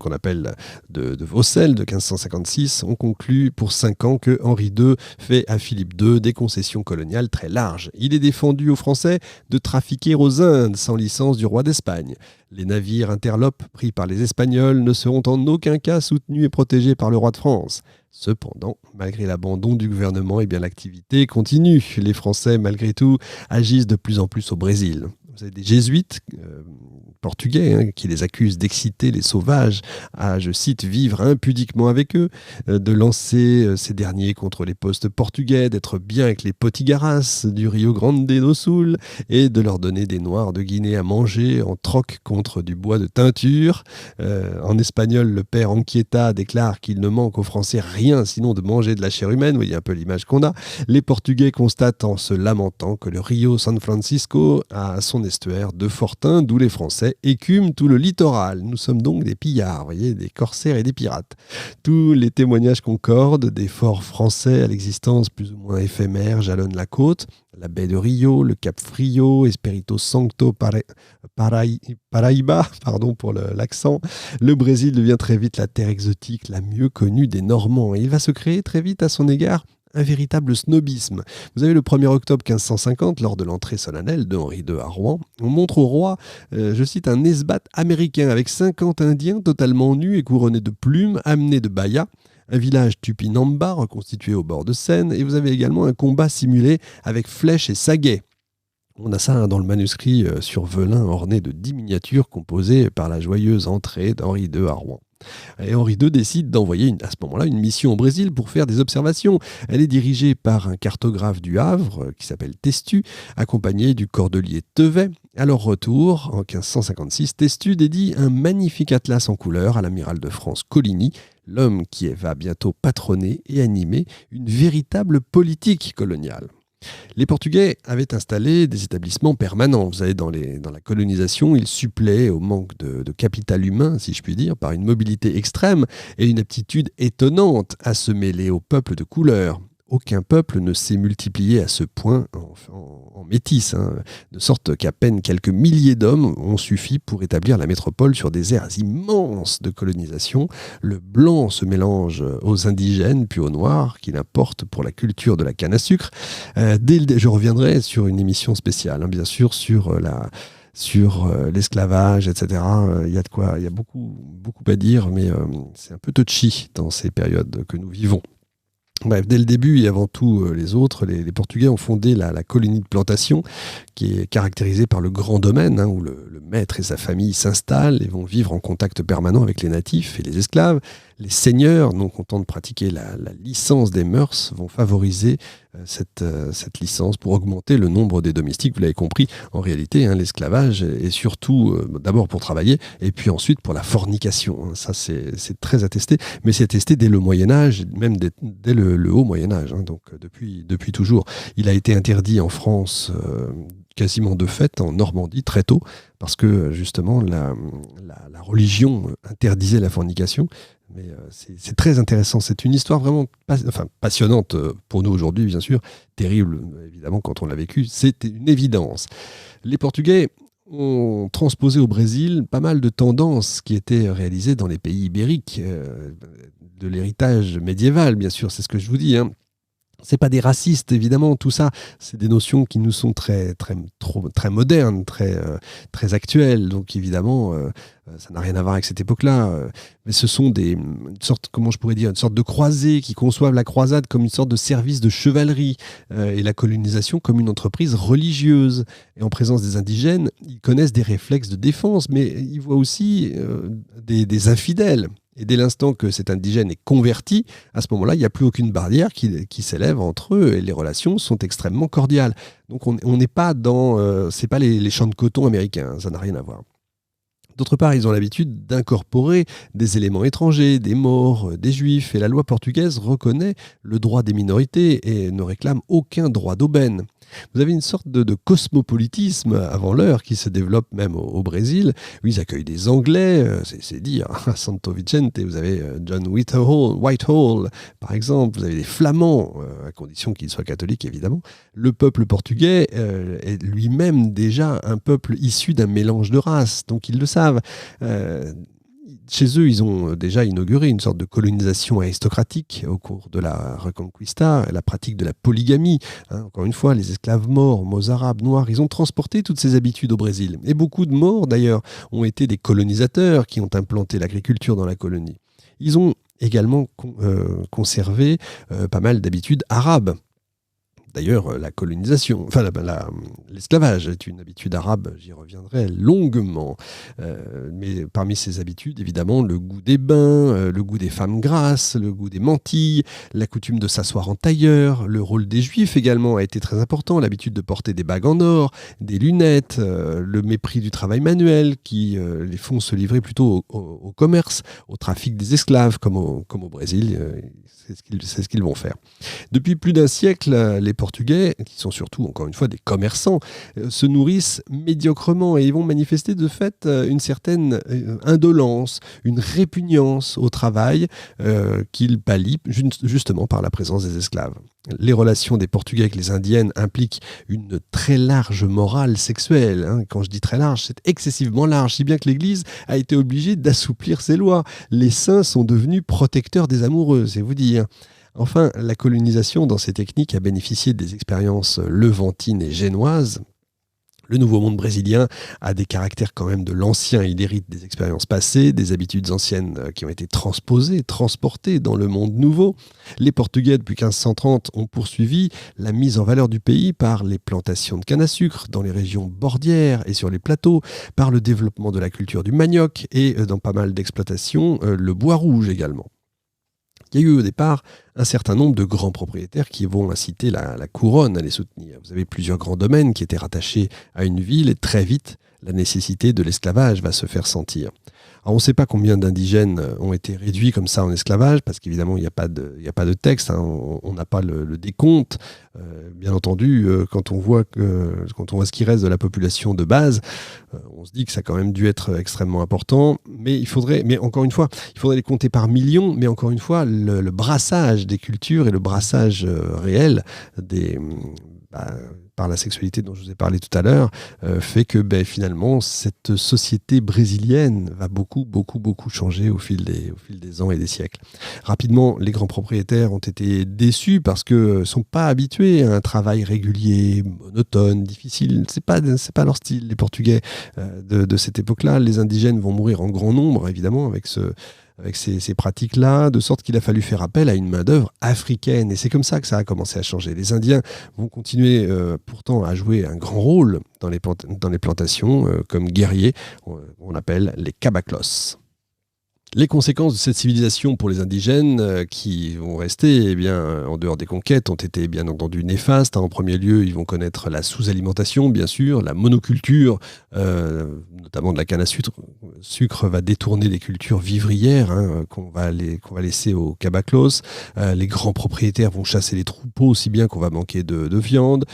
qu'on appelle de Vaucelles de 1556, on conclut pour 5 ans que Henri II fait à Philippe II des concessions coloniales très larges. Il est défendu aux Français de trafiquer aux Indes sans licence du roi d'Espagne. Les navires interlopes pris par les Espagnols ne seront en aucun cas soutenus et protégés par le roi de France. Cependant, malgré l'abandon du gouvernement, l'activité continue. Les Français, malgré tout, agissent de plus en plus au Brésil. Vous avez des jésuites portugais qui les accusent d'exciter les sauvages à, je cite, vivre impudiquement avec eux, de lancer ces derniers contre les postes portugais, d'être bien avec les potigaras du Rio Grande do Sul et de leur donner des noirs de Guinée à manger en troc contre du bois de teinture. En espagnol, le père Anchieta déclare qu'il ne manque aux Français rien sinon de manger de la chair humaine. Vous voyez un peu l'image qu'on a. Les Portugais constatent en se lamentant que le Rio San Francisco a à son estuaire de fortins, d'où les Français écument tout le littoral. Nous sommes donc des pillards, vous voyez, des corsaires et des pirates. Tous les témoignages concordent, des forts français à l'existence plus ou moins éphémère jalonnent la côte. La baie de Rio, le cap Frio, Espírito Santo, Paraíba, pardon pour l'accent. Le Brésil devient très vite la terre exotique la mieux connue des Normands et il va se créer très vite à son égard un véritable snobisme. Vous avez le 1er octobre 1550, lors de l'entrée solennelle de Henri II à Rouen, on montre au roi, je cite, un esbat américain avec 50 Indiens totalement nus et couronnés de plumes, amenés de Bahia, un village Tupinamba reconstitué au bord de Seine, et vous avez également un combat simulé avec flèches et saguets. On a ça dans le manuscrit sur velin orné de 10 miniatures composées par la joyeuse entrée d'Henri II à Rouen. Et Henri II décide d'envoyer à ce moment-là une mission au Brésil pour faire des observations. Elle est dirigée par un cartographe du Havre qui s'appelle Testu, accompagné du cordelier Tevet. À leur retour, en 1556, Testu dédie un magnifique atlas en couleurs à l'amiral de France Coligny, l'homme qui va bientôt patronner et animer une véritable politique coloniale. Les Portugais avaient installé des établissements permanents. Vous savez, dans la colonisation, ils suppléaient au manque de capital humain, si je puis dire, par une mobilité extrême et une aptitude étonnante à se mêler aux peuples de couleur. Aucun peuple ne s'est multiplié à ce point en métis, de sorte qu'à peine quelques milliers d'hommes ont suffi pour établir la métropole sur des aires immenses de colonisation. Le blanc se mélange aux indigènes puis aux noirs, qu'il importe pour la culture de la canne à sucre. Je reviendrai sur une émission spéciale, bien sûr, sur l'esclavage, etc. Il y a beaucoup à dire, mais c'est un peu touchy dans ces périodes que nous vivons. Bref, dès le début et avant tout les autres, les Portugais ont fondé la colonie de plantation qui est caractérisée par le grand domaine où le maître et sa famille s'installent et vont vivre en contact permanent avec les natifs et les esclaves. Les seigneurs, non contents de pratiquer la licence des mœurs, vont favoriser cette licence pour augmenter le nombre des domestiques. Vous l'avez compris, en réalité, l'esclavage est surtout d'abord pour travailler et puis ensuite pour la fornication. Ça, c'est très attesté, mais c'est attesté dès le Moyen-Âge, même dès le haut Moyen-Âge, donc depuis toujours. Il a été interdit en France quasiment de fait, en Normandie, très tôt, parce que justement, la religion interdisait la fornication. Mais c'est très intéressant. C'est une histoire vraiment passionnante pour nous aujourd'hui, bien sûr. Terrible, évidemment, quand on l'a vécu. C'était une évidence. Les Portugais ont transposé au Brésil pas mal de tendances qui étaient réalisées dans les pays ibériques, de l'héritage médiéval, bien sûr, c'est ce que je vous dis, hein. C'est pas des racistes, évidemment, tout ça. C'est des notions qui nous sont très modernes, très actuelles. Donc, évidemment, ça n'a rien à voir avec cette époque-là. Mais ce sont une sorte de croisés qui conçoivent la croisade comme une sorte de service de chevalerie et la colonisation comme une entreprise religieuse. Et en présence des indigènes, ils connaissent des réflexes de défense, mais ils voient aussi des infidèles. Et dès l'instant que cet indigène est converti, à ce moment-là, il n'y a plus aucune barrière qui s'élève entre eux et les relations sont extrêmement cordiales. Donc on n'est pas dans... c'est pas les champs de coton américains, ça n'a rien à voir. D'autre part, ils ont l'habitude d'incorporer des éléments étrangers, des Maures, des Juifs, et la loi portugaise reconnaît le droit des minorités et ne réclame aucun droit d'aubaine. Vous avez une sorte de cosmopolitisme avant l'heure qui se développe même au Brésil, où ils accueillent des Anglais, c'est dire, à Santo Vicente, vous avez John Whitehall, par exemple, vous avez des Flamands, à condition qu'ils soient catholiques évidemment. Le peuple portugais est lui-même déjà un peuple issu d'un mélange de races, donc ils le savent. Chez eux, ils ont déjà inauguré une sorte de colonisation aristocratique au cours de la Reconquista, la pratique de la polygamie. Encore une fois, les esclaves Maures, Mozarabes, Noirs, ils ont transporté toutes ces habitudes au Brésil. Et beaucoup de Maures, d'ailleurs, ont été des colonisateurs qui ont implanté l'agriculture dans la colonie. Ils ont également conservé pas mal d'habitudes arabes. D'ailleurs, la colonisation, l'esclavage est une habitude arabe, j'y reviendrai longuement. Mais parmi ces habitudes, évidemment, le goût des bains, le goût des femmes grasses, le goût des mantilles, la coutume de s'asseoir en tailleur, le rôle des juifs également a été très important, l'habitude de porter des bagues en or, des lunettes, le mépris du travail manuel qui les font se livrer plutôt au commerce, au trafic des esclaves, comme au Brésil. C'est ce qu'ils vont faire. Depuis plus d'un siècle, les Portugais, qui sont surtout, encore une fois, des commerçants, se nourrissent médiocrement et ils vont manifester de fait une certaine indolence, une répugnance au travail qu'ils pallient justement par la présence des esclaves. Les relations des Portugais avec les Indiennes impliquent une très large morale sexuelle. Quand je dis très large, c'est excessivement large, si bien que l'Église a été obligée d'assouplir ses lois. Les saints sont devenus protecteurs des amoureux, c'est vous dire. Enfin, la colonisation dans ces techniques a bénéficié des expériences levantines et génoises. Le nouveau monde brésilien a des caractères quand même de l'ancien. Il hérite des expériences passées, des habitudes anciennes qui ont été transposées, transportées dans le monde nouveau. Les Portugais, depuis 1530, ont poursuivi la mise en valeur du pays par les plantations de canne à sucre dans les régions bordières et sur les plateaux, par le développement de la culture du manioc et dans pas mal d'exploitations, le bois rouge également. Il y a eu au départ un certain nombre de grands propriétaires qui vont inciter la couronne à les soutenir. Vous avez plusieurs grands domaines qui étaient rattachés à une ville et très vite, la nécessité de l'esclavage va se faire sentir. Alors, on ne sait pas combien d'indigènes ont été réduits comme ça en esclavage, parce qu'évidemment, il n'y a pas de texte, on n'a pas le décompte. Bien entendu, quand on voit ce qui reste de la population de base, on se dit que ça a quand même dû être extrêmement important. Mais encore une fois, il faudrait les compter par millions, mais encore une fois, le brassage des cultures et le brassage réel par la sexualité dont je vous ai parlé tout à l'heure, fait que finalement, cette société brésilienne va beaucoup changer au fil des ans et des siècles. Rapidement, les grands propriétaires ont été déçus parce qu'ils ne sont pas habitués à un travail régulier, monotone, difficile. C'est pas leur style, les Portugais de cette époque-là. Les indigènes vont mourir en grand nombre, évidemment, avec ces pratiques-là, de sorte qu'il a fallu faire appel à une main-d'œuvre africaine. Et c'est comme ça que ça a commencé à changer. Les Indiens vont continuer pourtant à jouer un grand rôle dans les plantations comme guerriers, on appelle les cabaclos. Les conséquences de cette civilisation pour les indigènes qui vont rester en dehors des conquêtes ont été bien entendu néfastes. En premier lieu, ils vont connaître la sous-alimentation, bien sûr, la monoculture, notamment de la canne à sucre va détourner les cultures vivrières qu'on va laisser aux cabaclos. Les grands propriétaires vont chasser les troupeaux, si bien qu'on va manquer de viande.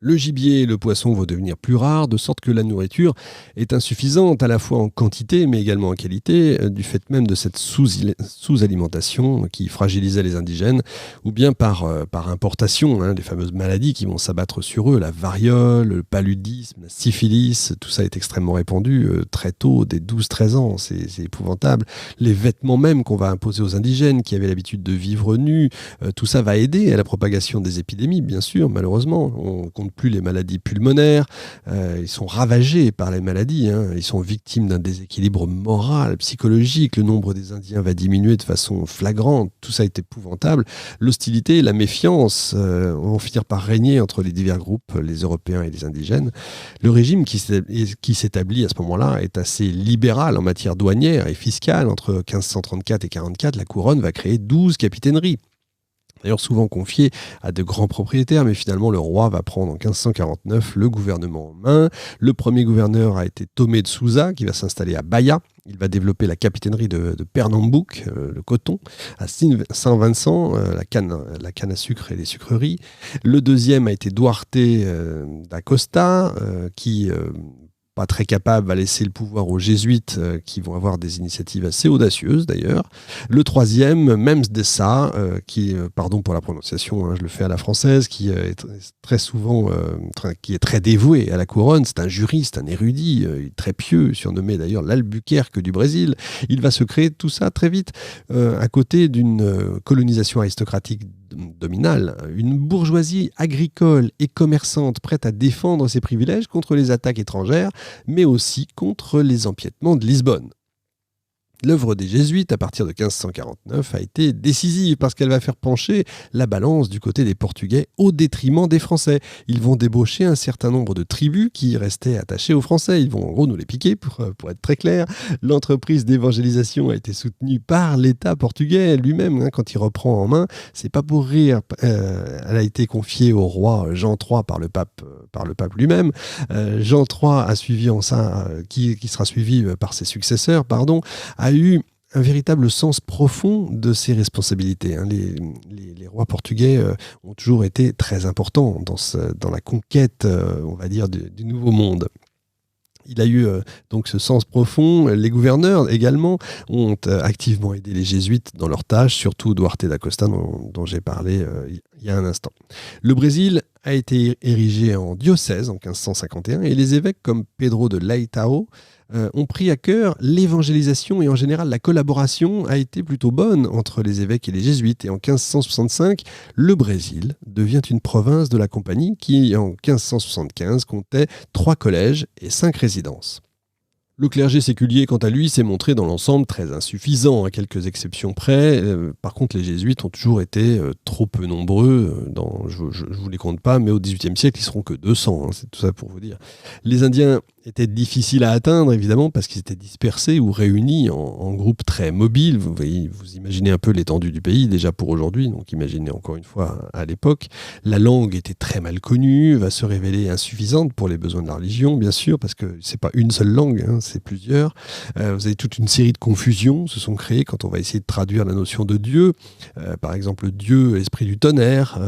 Le gibier et le poisson vont devenir plus rares, de sorte que la nourriture est insuffisante à la fois en quantité mais également en qualité, du fait même de cette sous-alimentation qui fragilisait les indigènes, ou bien par importation, les fameuses maladies qui vont s'abattre sur eux, la variole, le paludisme, la syphilis, tout ça est extrêmement répandu très tôt, dès 12-13 ans, c'est épouvantable. Les vêtements même qu'on va imposer aux indigènes qui avaient l'habitude de vivre nus, tout ça va aider à la propagation des épidémies, bien sûr, malheureusement. On compte plus les maladies pulmonaires, ils sont ravagés par les maladies, ils sont victimes d'un déséquilibre moral, psychologique, le nombre des Indiens va diminuer de façon flagrante, tout ça est épouvantable. L'hostilité, la méfiance vont finir par régner entre les divers groupes, les Européens et les indigènes. Le régime qui s'établit à ce moment-là est assez libéral en matière douanière et fiscale. Entre 1534 et 1544, la couronne va créer 12 capitaineries. D'ailleurs souvent confié à de grands propriétaires, mais finalement le roi va prendre en 1549 le gouvernement en main. Le premier gouverneur a été Tomé de Souza, qui va s'installer à Bahia. Il va développer la capitainerie de Pernambouc, le coton, à Saint-Vincent, la canne à sucre et les sucreries. Le deuxième a été Duarte da Costa, qui... pas très capable, va laisser le pouvoir aux jésuites qui vont avoir des initiatives assez audacieuses d'ailleurs. Le troisième, Mems Dessa, qui, pardon pour la prononciation, je le fais à la française, qui est très souvent, qui est très dévoué à la couronne. C'est un juriste, un érudit, très pieux, surnommé d'ailleurs l'Albuquerque du Brésil. Il va se créer tout ça très vite, à côté d'une colonisation aristocratique dominale, une bourgeoisie agricole et commerçante prête à défendre ses privilèges contre les attaques étrangères, mais aussi contre les empiètements de Lisbonne. L'œuvre des jésuites, à partir de 1549, a été décisive parce qu'elle va faire pencher la balance du côté des Portugais au détriment des Français. Ils vont débaucher un certain nombre de tribus qui restaient attachées aux Français. Ils vont en gros nous les piquer, pour être très clair. L'entreprise d'évangélisation a été soutenue par l'État portugais lui-même. Quand il reprend en main, c'est pas pour rire. Elle a été confiée au roi Jean III par le pape lui-même. Jean III a suivi en ça, qui sera suivi par ses successeurs, a eu un véritable sens profond de ses responsabilités. Les rois portugais ont toujours été très importants dans la conquête, on va dire, du Nouveau Monde. Il a eu donc ce sens profond. Les gouverneurs également ont activement aidé les jésuites dans leurs tâches, surtout Duarte da Costa dont j'ai parlé il y a un instant. Le Brésil a été érigé en diocèse en 1551 et les évêques comme Pedro de Leitão ont pris à cœur l'évangélisation et en général la collaboration a été plutôt bonne entre les évêques et les jésuites. Et en 1565, le Brésil devient une province de la Compagnie qui, en 1575, comptait 3 collèges et 5 résidences. Le clergé séculier, quant à lui, s'est montré dans l'ensemble très insuffisant, à quelques exceptions près. Par contre, les jésuites ont toujours été trop peu nombreux. Je ne vous les compte pas, mais au XVIIIe siècle, ils ne seront que 200. C'est tout ça pour vous dire. Les Indiens étaient difficiles à atteindre, évidemment, parce qu'ils étaient dispersés ou réunis en groupes très mobiles. Vous imaginez un peu l'étendue du pays, déjà pour aujourd'hui, donc imaginez encore une fois à l'époque. La langue était très mal connue, va se révéler insuffisante pour les besoins de la religion, bien sûr, parce que c'est pas une seule langue, c'est plusieurs. Vous avez toute une série de confusions se sont créées quand on va essayer de traduire la notion de Dieu. Par exemple, Dieu, esprit du tonnerre.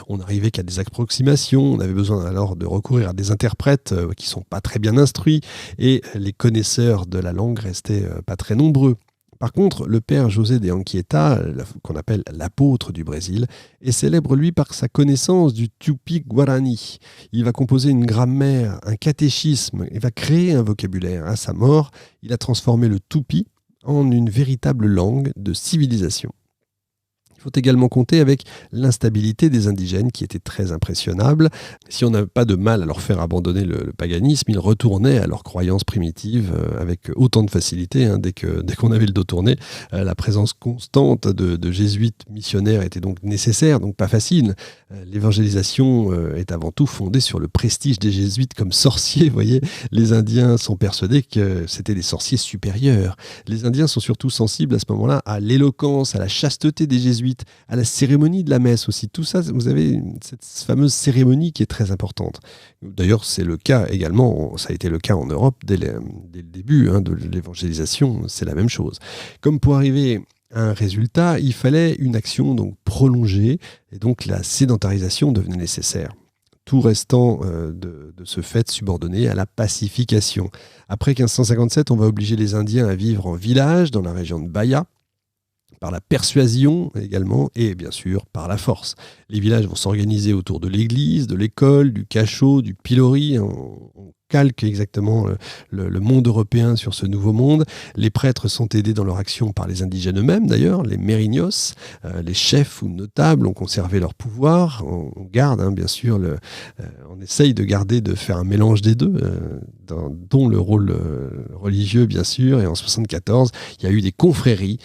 On n'arrivait qu'à des approximations. On avait besoin alors de recourir à des interprètes qui sont pas très bien instruits et les connaisseurs de la langue restaient pas très nombreux. Par contre, le père José de Anchieta, qu'on appelle l'apôtre du Brésil, est célèbre lui par sa connaissance du Tupi-Guarani. Il va composer une grammaire, un catéchisme, il va créer un vocabulaire. À sa mort, il a transformé le Tupi en une véritable langue de civilisation. Il faut également compter avec l'instabilité des indigènes qui était très impressionnable. Si on n'avait pas de mal à leur faire abandonner le paganisme, ils retournaient à leurs croyances primitives avec autant de facilité. Dès qu'on avait le dos tourné, la présence constante de jésuites missionnaires était donc nécessaire, donc pas facile. L'évangélisation est avant tout fondée sur le prestige des jésuites comme sorciers. Vous voyez, les Indiens sont persuadés que c'était des sorciers supérieurs. Les Indiens sont surtout sensibles à ce moment-là à l'éloquence, à la chasteté des jésuites, à la cérémonie de la messe aussi. Tout ça, vous avez cette fameuse cérémonie qui est très importante. D'ailleurs, c'est le cas également, ça a été le cas en Europe dès le début de l'évangélisation, c'est la même chose. Comme pour arriver à un résultat, il fallait une action donc prolongée et donc la sédentarisation devenait nécessaire. tout restant de ce fait subordonné à la pacification. Après 1557, on va obliger les Indiens à vivre en village dans la région de Bahia, par la persuasion également, et bien sûr par la force. Les villages vont s'organiser autour de l'église, de l'école, du cachot, du pilori. On calque exactement le monde européen sur ce nouveau monde. Les prêtres sont aidés dans leur action par les indigènes eux-mêmes d'ailleurs, les mérinos. Les chefs ou notables ont conservé leur pouvoir. On garde, bien sûr, on essaye de faire un mélange des deux, dont le rôle religieux bien sûr. Et en 1974, il y a eu des confréries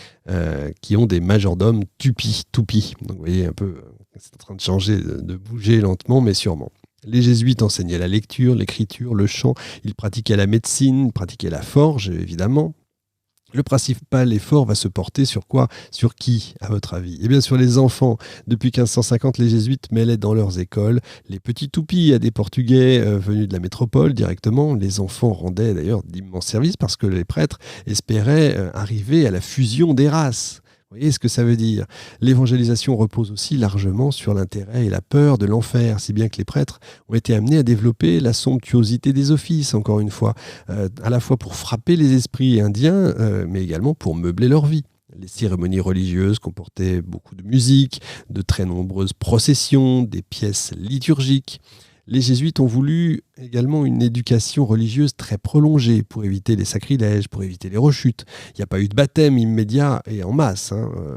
qui ont des majordomes toupis. Donc vous voyez un peu, c'est en train de changer, de bouger lentement mais sûrement. Les jésuites enseignaient la lecture, l'écriture, le chant, ils pratiquaient la médecine, ils pratiquaient la forge évidemment. Le principal effort va se porter sur quoi ? Sur qui, à votre avis ? Eh bien sur les enfants. Depuis 1550, les jésuites mêlaient dans leurs écoles les petits toupis à des Portugais venus de la métropole directement. Les enfants rendaient d'ailleurs d'immenses services parce que les prêtres espéraient arriver à la fusion des races. Vous voyez ce que ça veut dire ? L'évangélisation repose aussi largement sur l'intérêt et la peur de l'enfer, si bien que les prêtres ont été amenés à développer la somptuosité des offices, encore une fois, à la fois pour frapper les esprits indiens, mais également pour meubler leur vie. Les cérémonies religieuses comportaient beaucoup de musique, de très nombreuses processions, des pièces liturgiques. Les jésuites ont voulu également une éducation religieuse très prolongée pour éviter les sacrilèges, pour éviter les rechutes. Il n'y a pas eu de baptême immédiat et en masse,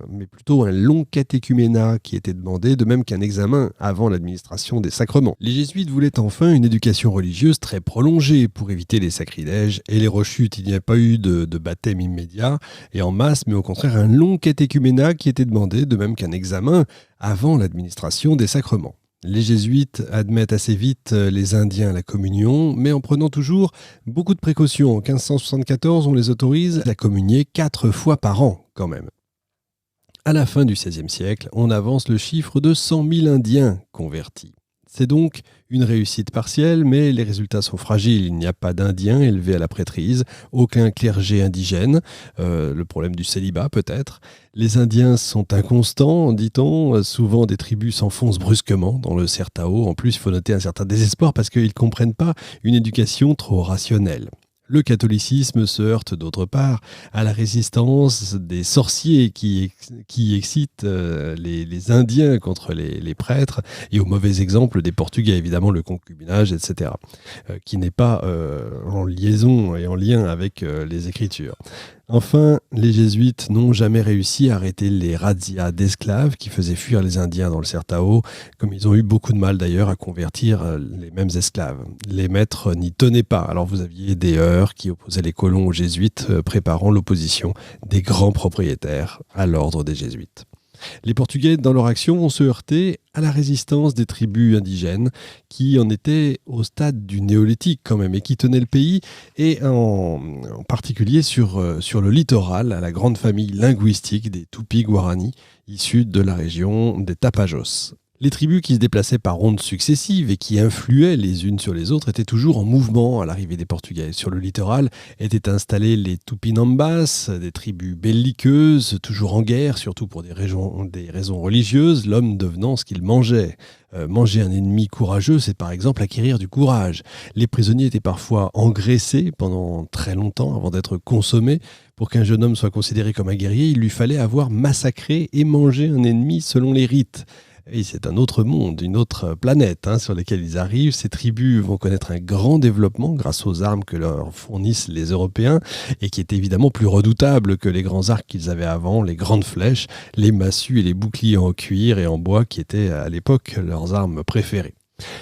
mais plutôt un long catéchuménat qui était demandé, de même qu'un examen avant l'administration des sacrements. Les jésuites voulaient enfin une éducation religieuse très prolongée pour éviter les sacrilèges et les rechutes. Il n'y a pas eu de baptême immédiat et en masse, mais au contraire un long catéchuménat qui était demandé, de même qu'un examen avant l'administration des sacrements. Les jésuites admettent assez vite les Indiens à la communion, mais en prenant toujours beaucoup de précautions. En 1574, on les autorise à communier 4 fois par an, quand même. À la fin du XVIe siècle, on avance le chiffre de 100 000 Indiens convertis. C'est donc une réussite partielle, mais les résultats sont fragiles. Il n'y a pas d'Indiens élevés à la prêtrise, aucun clergé indigène, le problème du célibat peut-être. Les Indiens sont inconstants, dit-on. Souvent, des tribus s'enfoncent brusquement dans le Certao. En plus, il faut noter un certain désespoir parce qu'ils ne comprennent pas une éducation trop rationnelle. Le catholicisme se heurte d'autre part à la résistance des sorciers qui excitent les Indiens contre les prêtres et au mauvais exemple des Portugais, évidemment le concubinage, etc., qui n'est pas en liaison et en lien avec les Écritures. Enfin, les jésuites n'ont jamais réussi à arrêter les razzias d'esclaves qui faisaient fuir les Indiens dans le Certao, comme ils ont eu beaucoup de mal d'ailleurs à convertir les mêmes esclaves. Les maîtres n'y tenaient pas. Alors vous aviez des heurts qui opposaient les colons aux jésuites, préparant l'opposition des grands propriétaires à l'ordre des jésuites. Les Portugais, dans leur action, vont se heurter à la résistance des tribus indigènes qui en étaient au stade du néolithique quand même et qui tenaient le pays, et en particulier sur le littoral, à la grande famille linguistique des Tupi-Guarani, issus de la région des Tapajos. Les tribus qui se déplaçaient par rondes successives et qui influaient les unes sur les autres étaient toujours en mouvement à l'arrivée des Portugais. Sur le littoral étaient installés les Tupinambas, des tribus belliqueuses, toujours en guerre, surtout pour des raisons religieuses, l'homme devenant ce qu'il mangeait. Manger un ennemi courageux, c'est par exemple acquérir du courage. Les prisonniers étaient parfois engraissés pendant très longtemps avant d'être consommés. Pour qu'un jeune homme soit considéré comme un guerrier, il lui fallait avoir massacré et mangé un ennemi selon les rites. Et c'est un autre monde, une autre planète sur laquelle ils arrivent. Ces tribus vont connaître un grand développement grâce aux armes que leur fournissent les Européens et qui est évidemment plus redoutable que les grands arcs qu'ils avaient avant, les grandes flèches, les massues et les boucliers en cuir et en bois qui étaient à l'époque leurs armes préférées.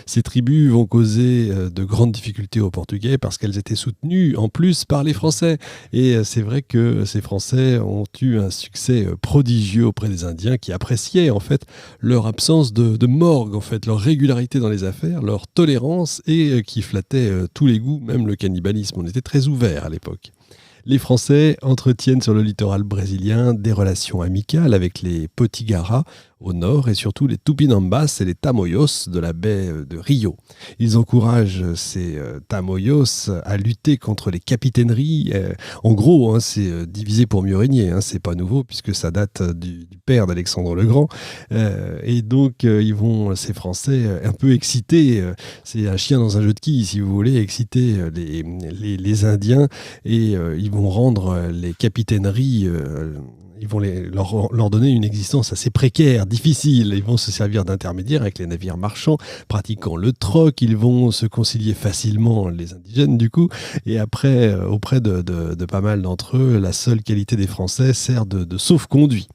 Ces tribus vont causer de grandes difficultés aux Portugais parce qu'elles étaient soutenues en plus par les Français. Et c'est vrai que ces Français ont eu un succès prodigieux auprès des Indiens qui appréciaient en fait leur absence de morgue, en fait, leur régularité dans les affaires, leur tolérance et qui flattaient tous les goûts, même le cannibalisme. On était très ouverts à l'époque. Les Français entretiennent sur le littoral brésilien des relations amicales avec les Potiguara, au nord, et surtout les Tupinambas et les Tamoyos de la baie de Rio. Ils encouragent ces Tamoyos à lutter contre les capitaineries. En gros, c'est diviser pour mieux régner. C'est pas nouveau puisque ça date du père d'Alexandre le Grand. Et donc, ces Français, un peu excités, c'est un chien dans un jeu de quilles, si vous voulez, exciter les Indiens, et ils vont rendre les capitaineries... ils vont leur donner une existence assez précaire, difficile. Ils vont se servir d'intermédiaires avec les navires marchands, pratiquant le troc. Ils vont se concilier facilement, les indigènes du coup. Et après, auprès de pas mal d'entre eux, la seule qualité des Français sert de sauf-conduit.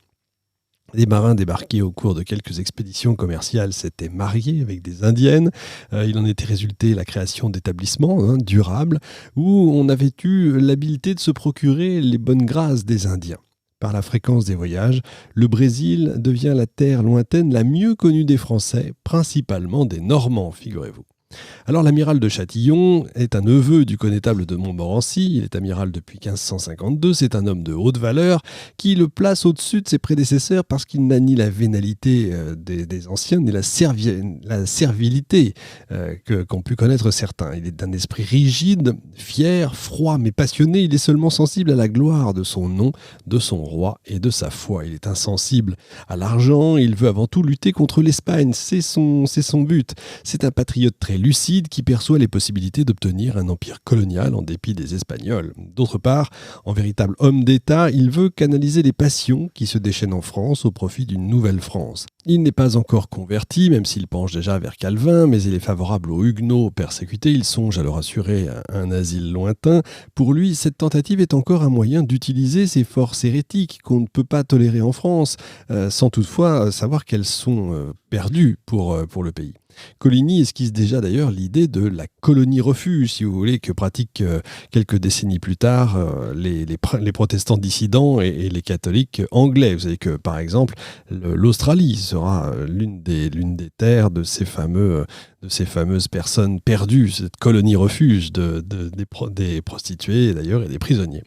Les marins débarqués au cours de quelques expéditions commerciales s'étaient mariés avec des indiennes. Il en était résulté la création d'établissements durables où on avait eu l'habileté de se procurer les bonnes grâces des Indiens. Par la fréquence des voyages, le Brésil devient la terre lointaine la mieux connue des Français, principalement des Normands, figurez-vous. Alors l'amiral de Châtillon est un neveu du connétable de Montmorency, il est amiral depuis 1552, c'est un homme de haute valeur qui le place au-dessus de ses prédécesseurs parce qu'il n'a ni la vénalité des anciens, ni la servilité qu'ont pu connaître certains. Il est d'un esprit rigide, fier, froid mais passionné, il est seulement sensible à la gloire de son nom, de son roi et de sa foi. Il est insensible à l'argent, il veut avant tout lutter contre l'Espagne, c'est son but. C'est un patriote très lucide qui perçoit les possibilités d'obtenir un empire colonial en dépit des Espagnols. D'autre part, en véritable homme d'État, il veut canaliser les passions qui se déchaînent en France au profit d'une nouvelle France. Il n'est pas encore converti, même s'il penche déjà vers Calvin, mais il est favorable aux Huguenots persécutés, il songe à leur assurer un asile lointain. Pour lui, cette tentative est encore un moyen d'utiliser ces forces hérétiques qu'on ne peut pas tolérer en France, sans toutefois savoir qu'elles sont perdues pour le pays. Coligny esquisse déjà d'ailleurs l'idée de la colonie refuge, si vous voulez, que pratiquent quelques décennies plus tard les protestants dissidents et les catholiques anglais. Vous savez que par exemple l'Australie sera l'une des terres de ces fameuses personnes perdues, cette colonie refuge des prostituées d'ailleurs et des prisonniers.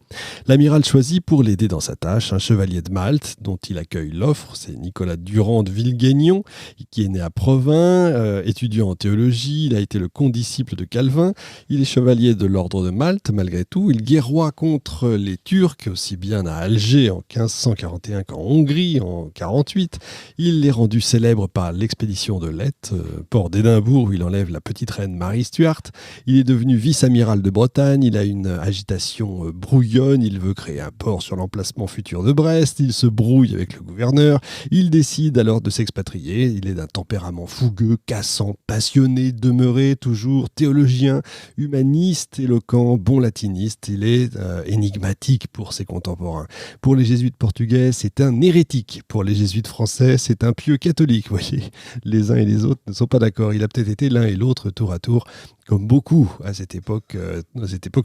L'amiral choisit pour l'aider dans sa tâche un chevalier de Malte dont il accueille l'offre, c'est Nicolas Durand de Villegaignon, qui est né à Provins, étudiant en théologie, il a été le condisciple de Calvin, il est chevalier de l'ordre de Malte malgré tout, il guerroie contre les Turcs aussi bien à Alger en 1541 qu'en Hongrie en 1548, il est rendu célèbre par l'expédition de Leyte, port d'Édimbourg où il enlève la petite reine Marie Stuart, il est devenu vice-amiral de Bretagne, il a une agitation brouillonne, il veut créer un port sur l'emplacement futur de Brest, il se brouille avec le gouverneur, il décide alors de s'expatrier, il est d'un tempérament fougueux, cassant, passionné, demeuré, toujours théologien, humaniste, éloquent, bon latiniste, il est énigmatique pour ses contemporains. Pour les jésuites portugais, c'est un hérétique, pour les jésuites français, c'est un pieux catholique, vous voyez, les uns et les autres ne sont pas d'accord, il a peut-être été l'un et l'autre tour à tour, comme beaucoup à cette époque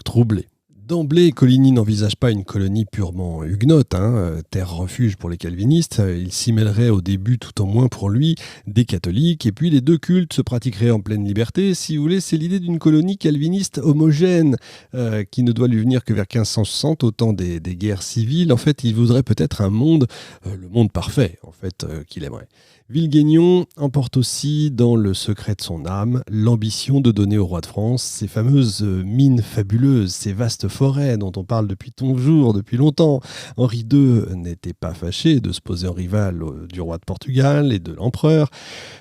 troublée. D'emblée, Coligny n'envisage pas une colonie purement huguenote, terre refuge pour les calvinistes. Il s'y mêlerait au début, tout en moins pour lui, des catholiques. Et puis les deux cultes se pratiqueraient en pleine liberté. Si vous voulez, c'est l'idée d'une colonie calviniste homogène qui ne doit lui venir que vers 1560, au temps des guerres civiles. En fait, il voudrait peut-être un monde, le monde parfait, en fait, qu'il aimerait. Villegaignon emporte aussi dans le secret de son âme l'ambition de donner au roi de France ces fameuses mines fabuleuses, ces vastes forêts dont on parle depuis toujours, depuis longtemps. Henri II n'était pas fâché de se poser en rival du roi de Portugal et de l'empereur.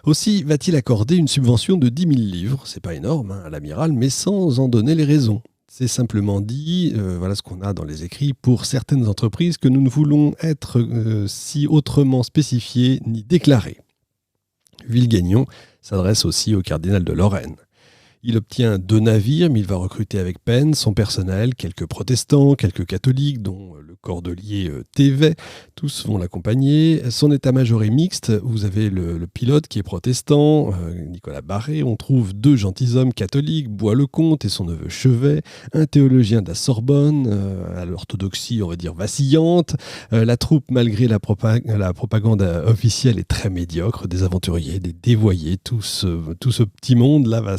Aussi va-t-il accorder une subvention de 10 000 livres, c'est pas énorme à l'amiral, mais sans en donner les raisons. C'est simplement dit, voilà ce qu'on a dans les écrits, pour certaines entreprises que nous ne voulons être si autrement spécifiées ni déclarées. Villegaignon s'adresse aussi au cardinal de Lorraine. Il obtient 2 navires, mais il va recruter avec peine son personnel, quelques protestants, quelques catholiques, dont le cordelier Thévet. Tous vont l'accompagner. Son état-major est mixte. Vous avez le pilote qui est protestant, Nicolas Barré. On trouve 2 gentilshommes catholiques, Bois-le-Comte et son neveu Chevet. Un théologien de la Sorbonne, à l'orthodoxie, on va dire, vacillante. La troupe, malgré la propagande officielle, est très médiocre. Des aventuriers, des dévoyés. Tout ce petit monde-là va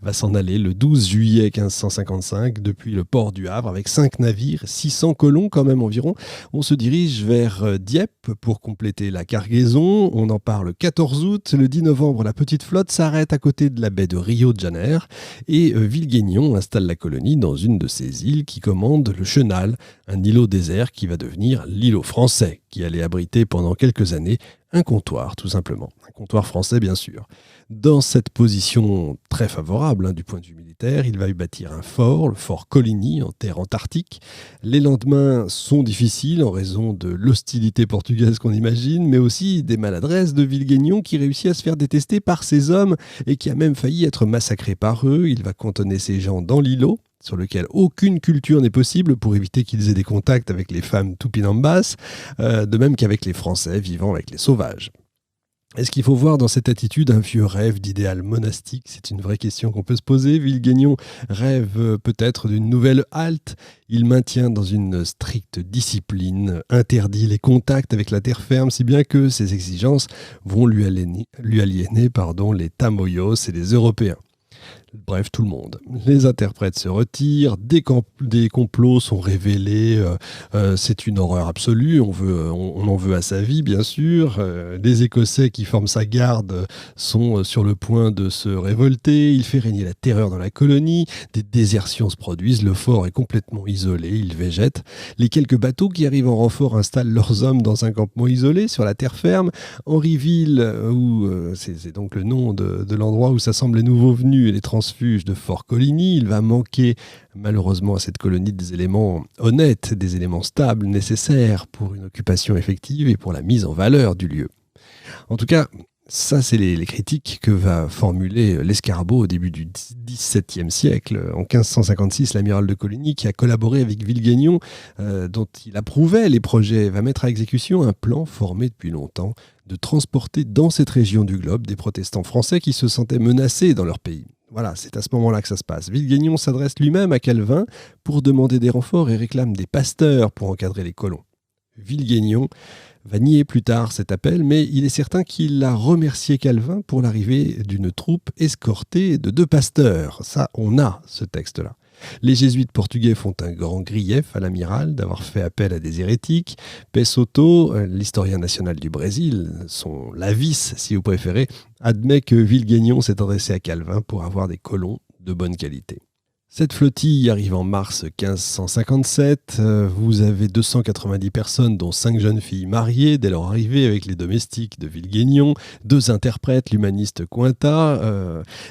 va s'en aller le 12 juillet 1555 depuis le port du Havre avec 5 navires, 600 colons quand même environ. On se dirige vers Dieppe pour compléter la cargaison. On en part le 14 août. Le 10 novembre, la petite flotte s'arrête à côté de la baie de Rio de Janeiro et Villeguignon installe la colonie dans une de ces îles qui commande le Chenal, un îlot désert qui va devenir l'îlot français, qui allait abriter pendant quelques années un comptoir, tout simplement. Un comptoir français, bien sûr. Dans cette position très favorable du point de vue militaire, il va y bâtir un fort, le fort Coligny, en terre antarctique. Les lendemains sont difficiles en raison de l'hostilité portugaise qu'on imagine, mais aussi des maladresses de Villeguignon qui réussit à se faire détester par ses hommes et qui a même failli être massacré par eux. Il va cantonner ses gens dans l'îlot, sur lequel aucune culture n'est possible pour éviter qu'ils aient des contacts avec les femmes Tupinambas, de même qu'avec les Français vivant avec les sauvages. Est-ce qu'il faut voir dans cette attitude un vieux rêve d'idéal monastique ? C'est une vraie question qu'on peut se poser. Villeguignon rêve peut-être d'une nouvelle halte. Il maintient dans une stricte discipline, interdit les contacts avec la terre ferme, si bien que ses exigences vont lui aliéner les Tamoyos et les Européens. Bref, tout le monde. Les interprètes se retirent, des complots sont révélés, c'est une horreur absolue, on en veut à sa vie bien sûr. Les Écossais qui forment sa garde sont sur le point de se révolter, il fait régner la terreur dans la colonie, des désertions se produisent, le fort est complètement isolé, il végète. Les quelques bateaux qui arrivent en renfort installent leurs hommes dans un campement isolé sur la terre ferme. Henryville, c'est donc le nom de l'endroit où s'assemblent les nouveaux venus et les transfuges de Fort Coligny. Il va manquer malheureusement à cette colonie des éléments honnêtes, des éléments stables nécessaires pour une occupation effective et pour la mise en valeur du lieu. En tout cas, ça c'est les critiques que va formuler l'Escarbot au début du XVIIe siècle. En 1556, l'amiral de Coligny, qui a collaboré avec Villeguignon, dont il approuvait les projets, va mettre à exécution un plan formé depuis longtemps de transporter dans cette région du globe des protestants français qui se sentaient menacés dans leur pays. Voilà, c'est à ce moment-là que ça se passe. Villeguignon s'adresse lui-même à Calvin pour demander des renforts et réclame des pasteurs pour encadrer les colons. Villeguignon va nier plus tard cet appel, mais il est certain qu'il a remercié Calvin pour l'arrivée d'une troupe escortée de 2 pasteurs. Ça, on a ce texte-là. Les jésuites portugais font un grand grief à l'amiral d'avoir fait appel à des hérétiques. Pessoto, l'historien national du Brésil, son Lavis si vous préférez, admet que Villeguignon s'est adressé à Calvin pour avoir des colons de bonne qualité. Cette flottille arrive en mars 1557. Vous avez 290 personnes, dont 5 jeunes filles mariées dès leur arrivée avec les domestiques de Villeguignon, 2 interprètes, l'humaniste Cointat.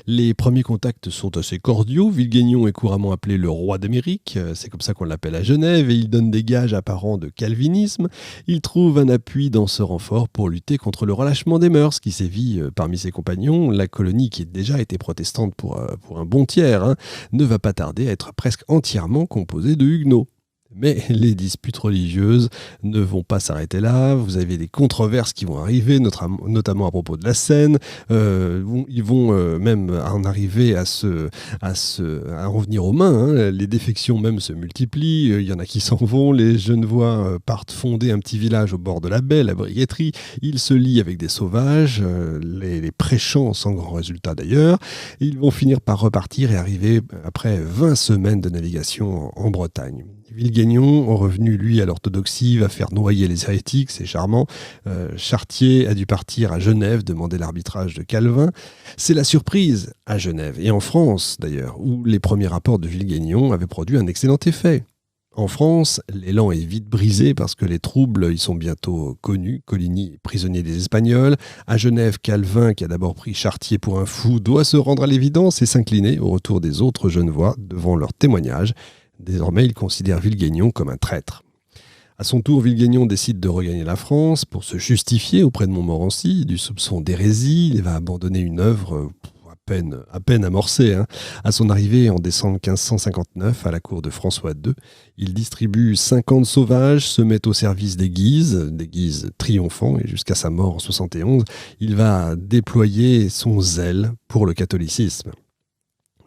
Les premiers contacts sont assez cordiaux. Villeguignon est couramment appelé le roi d'Amérique. C'est comme ça qu'on l'appelle à Genève et il donne des gages apparents de calvinisme. Il trouve un appui dans ce renfort pour lutter contre le relâchement des mœurs qui sévit parmi ses compagnons. La colonie, qui déjà été protestante pour un bon tiers, ne va pas tarder à être presque entièrement composé de huguenots. Mais les disputes religieuses ne vont pas s'arrêter là. Vous avez des controverses qui vont arriver, notamment à propos de la Seine. Ils vont même en arriver à en venir aux mains. Les défections même se multiplient. Il y en a qui s'en vont. Les Genevois partent fonder un petit village au bord de la baie, la Briguetterie. Ils se lient avec des sauvages, les prêchants sans grand résultat d'ailleurs. Ils vont finir par repartir et arriver après 20 semaines de navigation en Bretagne. Villeguignon, revenu lui à l'orthodoxie, va faire noyer les hérétiques, c'est charmant. Chartier a dû partir à Genève demander l'arbitrage de Calvin. C'est la surprise à Genève, et en France d'ailleurs, où les premiers rapports de Villeguignon avaient produit un excellent effet. En France, l'élan est vite brisé parce que les troubles y sont bientôt connus. Coligny est prisonnier des Espagnols. À Genève, Calvin, qui a d'abord pris Chartier pour un fou, doit se rendre à l'évidence et s'incliner au retour des autres Genevois devant leurs témoignages. Désormais, il considère Villeguignon comme un traître. À son tour, Villeguignon décide de regagner la France pour se justifier auprès de Montmorency du soupçon d'hérésie. Il va abandonner une œuvre à peine amorcée. À son arrivée en décembre 1559 à la cour de François II, il distribue 50 sauvages, se met au service des Guises triomphants, et jusqu'à sa mort en 71, il va déployer son zèle pour le catholicisme.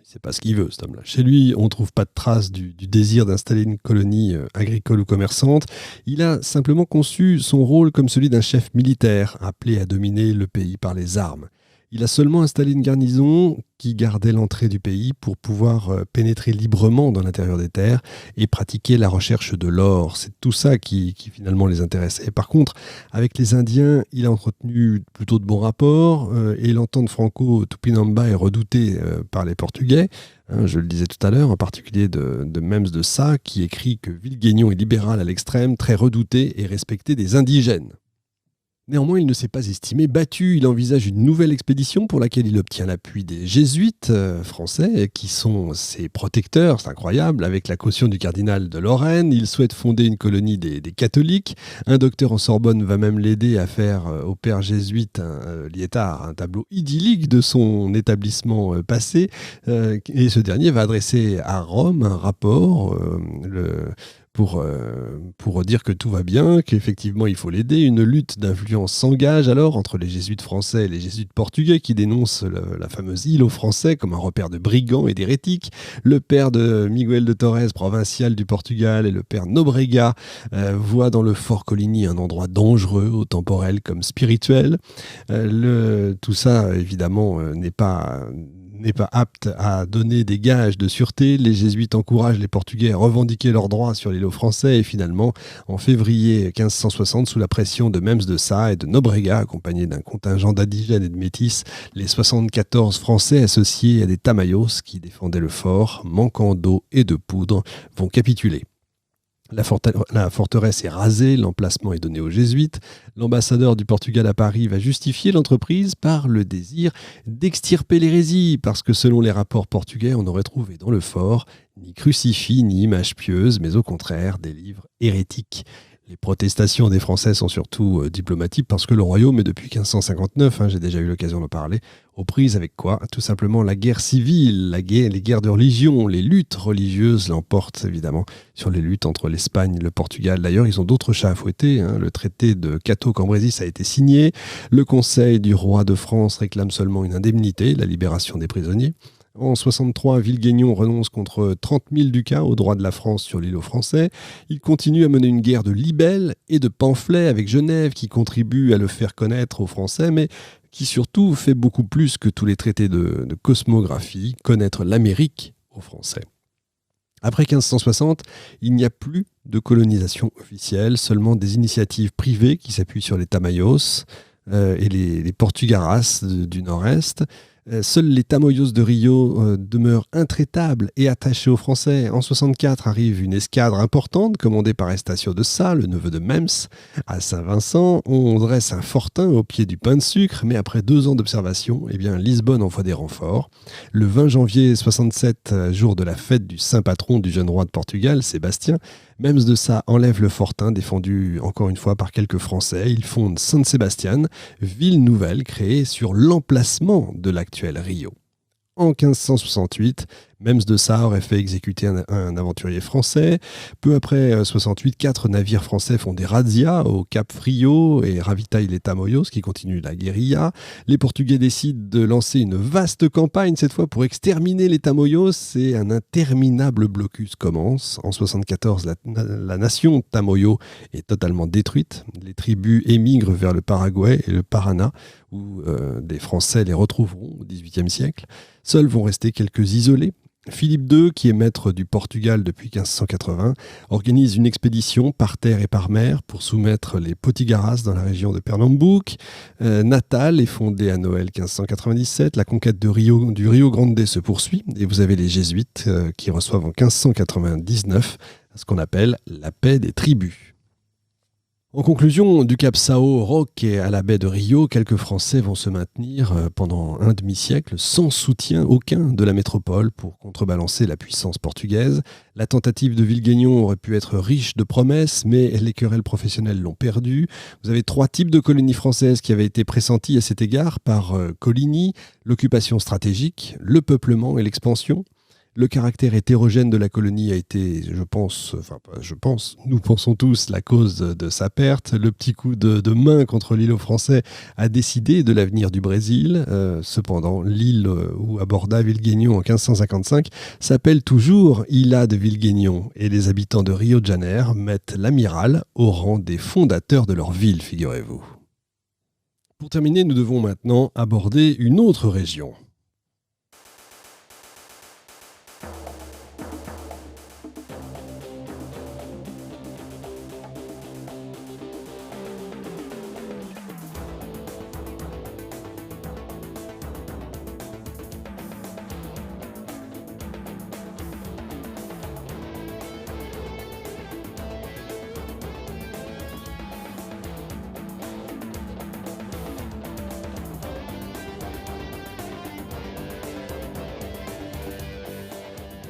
C'est pas ce qu'il veut, cet homme-là. Chez lui, on ne trouve pas de traces du désir d'installer une colonie agricole ou commerçante. Il a simplement conçu son rôle comme celui d'un chef militaire, appelé à dominer le pays par les armes. Il a seulement installé une garnison qui gardait l'entrée du pays pour pouvoir pénétrer librement dans l'intérieur des terres et pratiquer la recherche de l'or. C'est tout ça qui finalement les intéressait. Par contre, avec les Indiens, il a entretenu plutôt de bons rapports et l'entente franco-tupinamba est redoutée par les Portugais. Je le disais tout à l'heure, en particulier de Mems de Sa, qui écrit que Vilguignon est libéral à l'extrême, très redouté et respecté des indigènes. Néanmoins, il ne s'est pas estimé battu. Il envisage une nouvelle expédition pour laquelle il obtient l'appui des jésuites français, qui sont ses protecteurs, c'est incroyable, avec la caution du cardinal de Lorraine. Il souhaite fonder une colonie des catholiques. Un docteur en Sorbonne va même l'aider à faire au père jésuite Liétard un tableau idyllique de son établissement passé. Et ce dernier va adresser à Rome un rapport, pour dire que tout va bien, qu'effectivement il faut l'aider. Une lutte d'influence s'engage alors entre les jésuites français et les jésuites portugais qui dénoncent la fameuse île aux Français comme un repère de brigands et d'hérétiques. Le père de Miguel de Torres, provincial du Portugal, et le père Nobrega voient dans le Fort Coligny un endroit dangereux, au temporel comme spirituel. Tout ça, évidemment, n'est pas apte à donner des gages de sûreté. Les jésuites encouragent les Portugais à revendiquer leurs droits sur l'îlot français et finalement, en février 1560, sous la pression de Mems de Sa et de Nobrega, accompagnés d'un contingent d'indigènes et de métis, les 74 Français associés à des Tamayos qui défendaient le fort, manquant d'eau et de poudre, vont capituler. La forteresse est rasée, l'emplacement est donné aux jésuites. L'ambassadeur du Portugal à Paris va justifier l'entreprise par le désir d'extirper l'hérésie, parce que selon les rapports portugais, on n'aurait trouvé dans le fort ni crucifix ni images pieuses, mais au contraire des livres hérétiques. Les protestations des Français sont surtout diplomatiques parce que le royaume est depuis 1559, j'ai déjà eu l'occasion d'en parler, aux prises avec quoi ? Tout simplement la guerre civile, les guerres de religion, les luttes religieuses l'emportent évidemment sur les luttes entre l'Espagne et le Portugal. D'ailleurs, ils ont d'autres chats à fouetter. Le traité de Cateau-Cambrésis a été signé. Le conseil du roi de France réclame seulement une indemnité, la libération des prisonniers. En 63, Vilguignon renonce contre 30 000 ducats au droit de la France sur l'îlot français. Il continue à mener une guerre de libelles et de pamphlets avec Genève qui contribue à le faire connaître aux Français, mais qui surtout fait beaucoup plus que tous les traités de cosmographie, connaître l'Amérique aux Français. Après 1560, il n'y a plus de colonisation officielle, seulement des initiatives privées qui s'appuient sur les Tamayos et les Portugaras du nord-est. Seuls les Tamoyos de Rio demeurent intraitables et attachés aux Français. En 64 arrive une escadre importante commandée par Estacio de Sa, le neveu de Mems. À Saint-Vincent, on dresse un fortin au pied du pain de sucre, mais après 2 ans d'observation, Lisbonne envoie des renforts. Le 20 janvier 67, jour de la fête du saint patron du jeune roi de Portugal, Sébastien, Mems de Sa enlève le fortin, défendu encore une fois par quelques Français. Il fonde San Sebastián, ville nouvelle créée sur l'emplacement de l'actuel Rio. En 1568, Mems de Sa aurait fait exécuter un aventurier français. Peu après 68, 4 navires français font des razzias au Cap Frio et ravitaillent les Tamoyos qui continuent la guérilla. Les Portugais décident de lancer une vaste campagne, cette fois pour exterminer les Tamoyos, et un interminable blocus commence. En 74, la nation Tamoyo est totalement détruite. Les tribus émigrent vers le Paraguay et le Paraná, où des Français les retrouveront au XVIIIe siècle. Seuls vont rester quelques isolés. Philippe II, qui est maître du Portugal depuis 1580, organise une expédition par terre et par mer pour soumettre les Potigaras dans la région de Pernambouc. Natal est fondée à Noël 1597. La conquête du Rio Grande se poursuit et vous avez les jésuites qui reçoivent en 1599 ce qu'on appelle la paix des tribus. En conclusion, du Cap Sao Roque et à la baie de Rio, quelques Français vont se maintenir pendant un demi-siècle sans soutien aucun de la métropole pour contrebalancer la puissance portugaise. La tentative de Vilguignon aurait pu être riche de promesses, mais les querelles professionnelles l'ont perdue. Vous avez 3 types de colonies françaises qui avaient été pressenties à cet égard par Coligny: l'occupation stratégique, le peuplement et l'expansion. Le caractère hétérogène de la colonie a été, nous pensons tous, la cause de sa perte. Le petit coup de main contre l'îlot français a décidé de l'avenir du Brésil. Cependant, l'île où aborda Vilguignon en 1555 s'appelle toujours Ilha de Vilguignon et les habitants de Rio de Janeiro mettent l'amiral au rang des fondateurs de leur ville, figurez-vous. Pour terminer, nous devons maintenant aborder une autre région.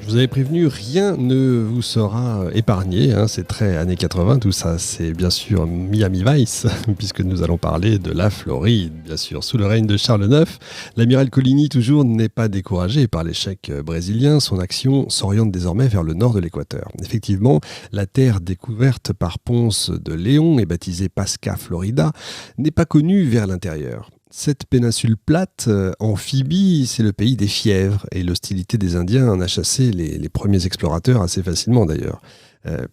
Je vous avais prévenu, rien ne vous sera épargné, hein, c'est très années 80, tout ça, c'est bien sûr Miami Vice, puisque nous allons parler de la Floride, bien sûr. Sous le règne de Charles IX, l'amiral Coligny, toujours, n'est pas découragé par l'échec brésilien. Son action s'oriente désormais vers le nord de l'équateur. Effectivement, la terre découverte par Ponce de Léon et baptisée Pasca Florida n'est pas connue vers l'intérieur. Cette péninsule plate, amphibie, c'est le pays des fièvres, et l'hostilité des Indiens en a chassé les premiers explorateurs assez facilement d'ailleurs,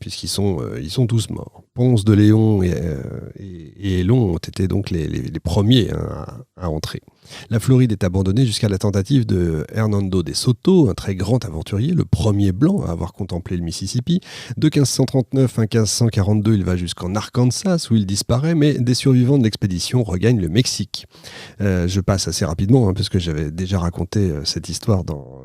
puisqu'ils ils sont tous morts. Ponce de Léon et Hélon ont été donc les premiers à entrer. La Floride est abandonnée jusqu'à la tentative de Hernando de Soto, un très grand aventurier, le premier blanc à avoir contemplé le Mississippi. De 1539 à 1542, il va jusqu'en Arkansas où il disparaît, mais des survivants de l'expédition regagnent le Mexique. Je passe assez rapidement, parce que j'avais déjà raconté cette histoire dans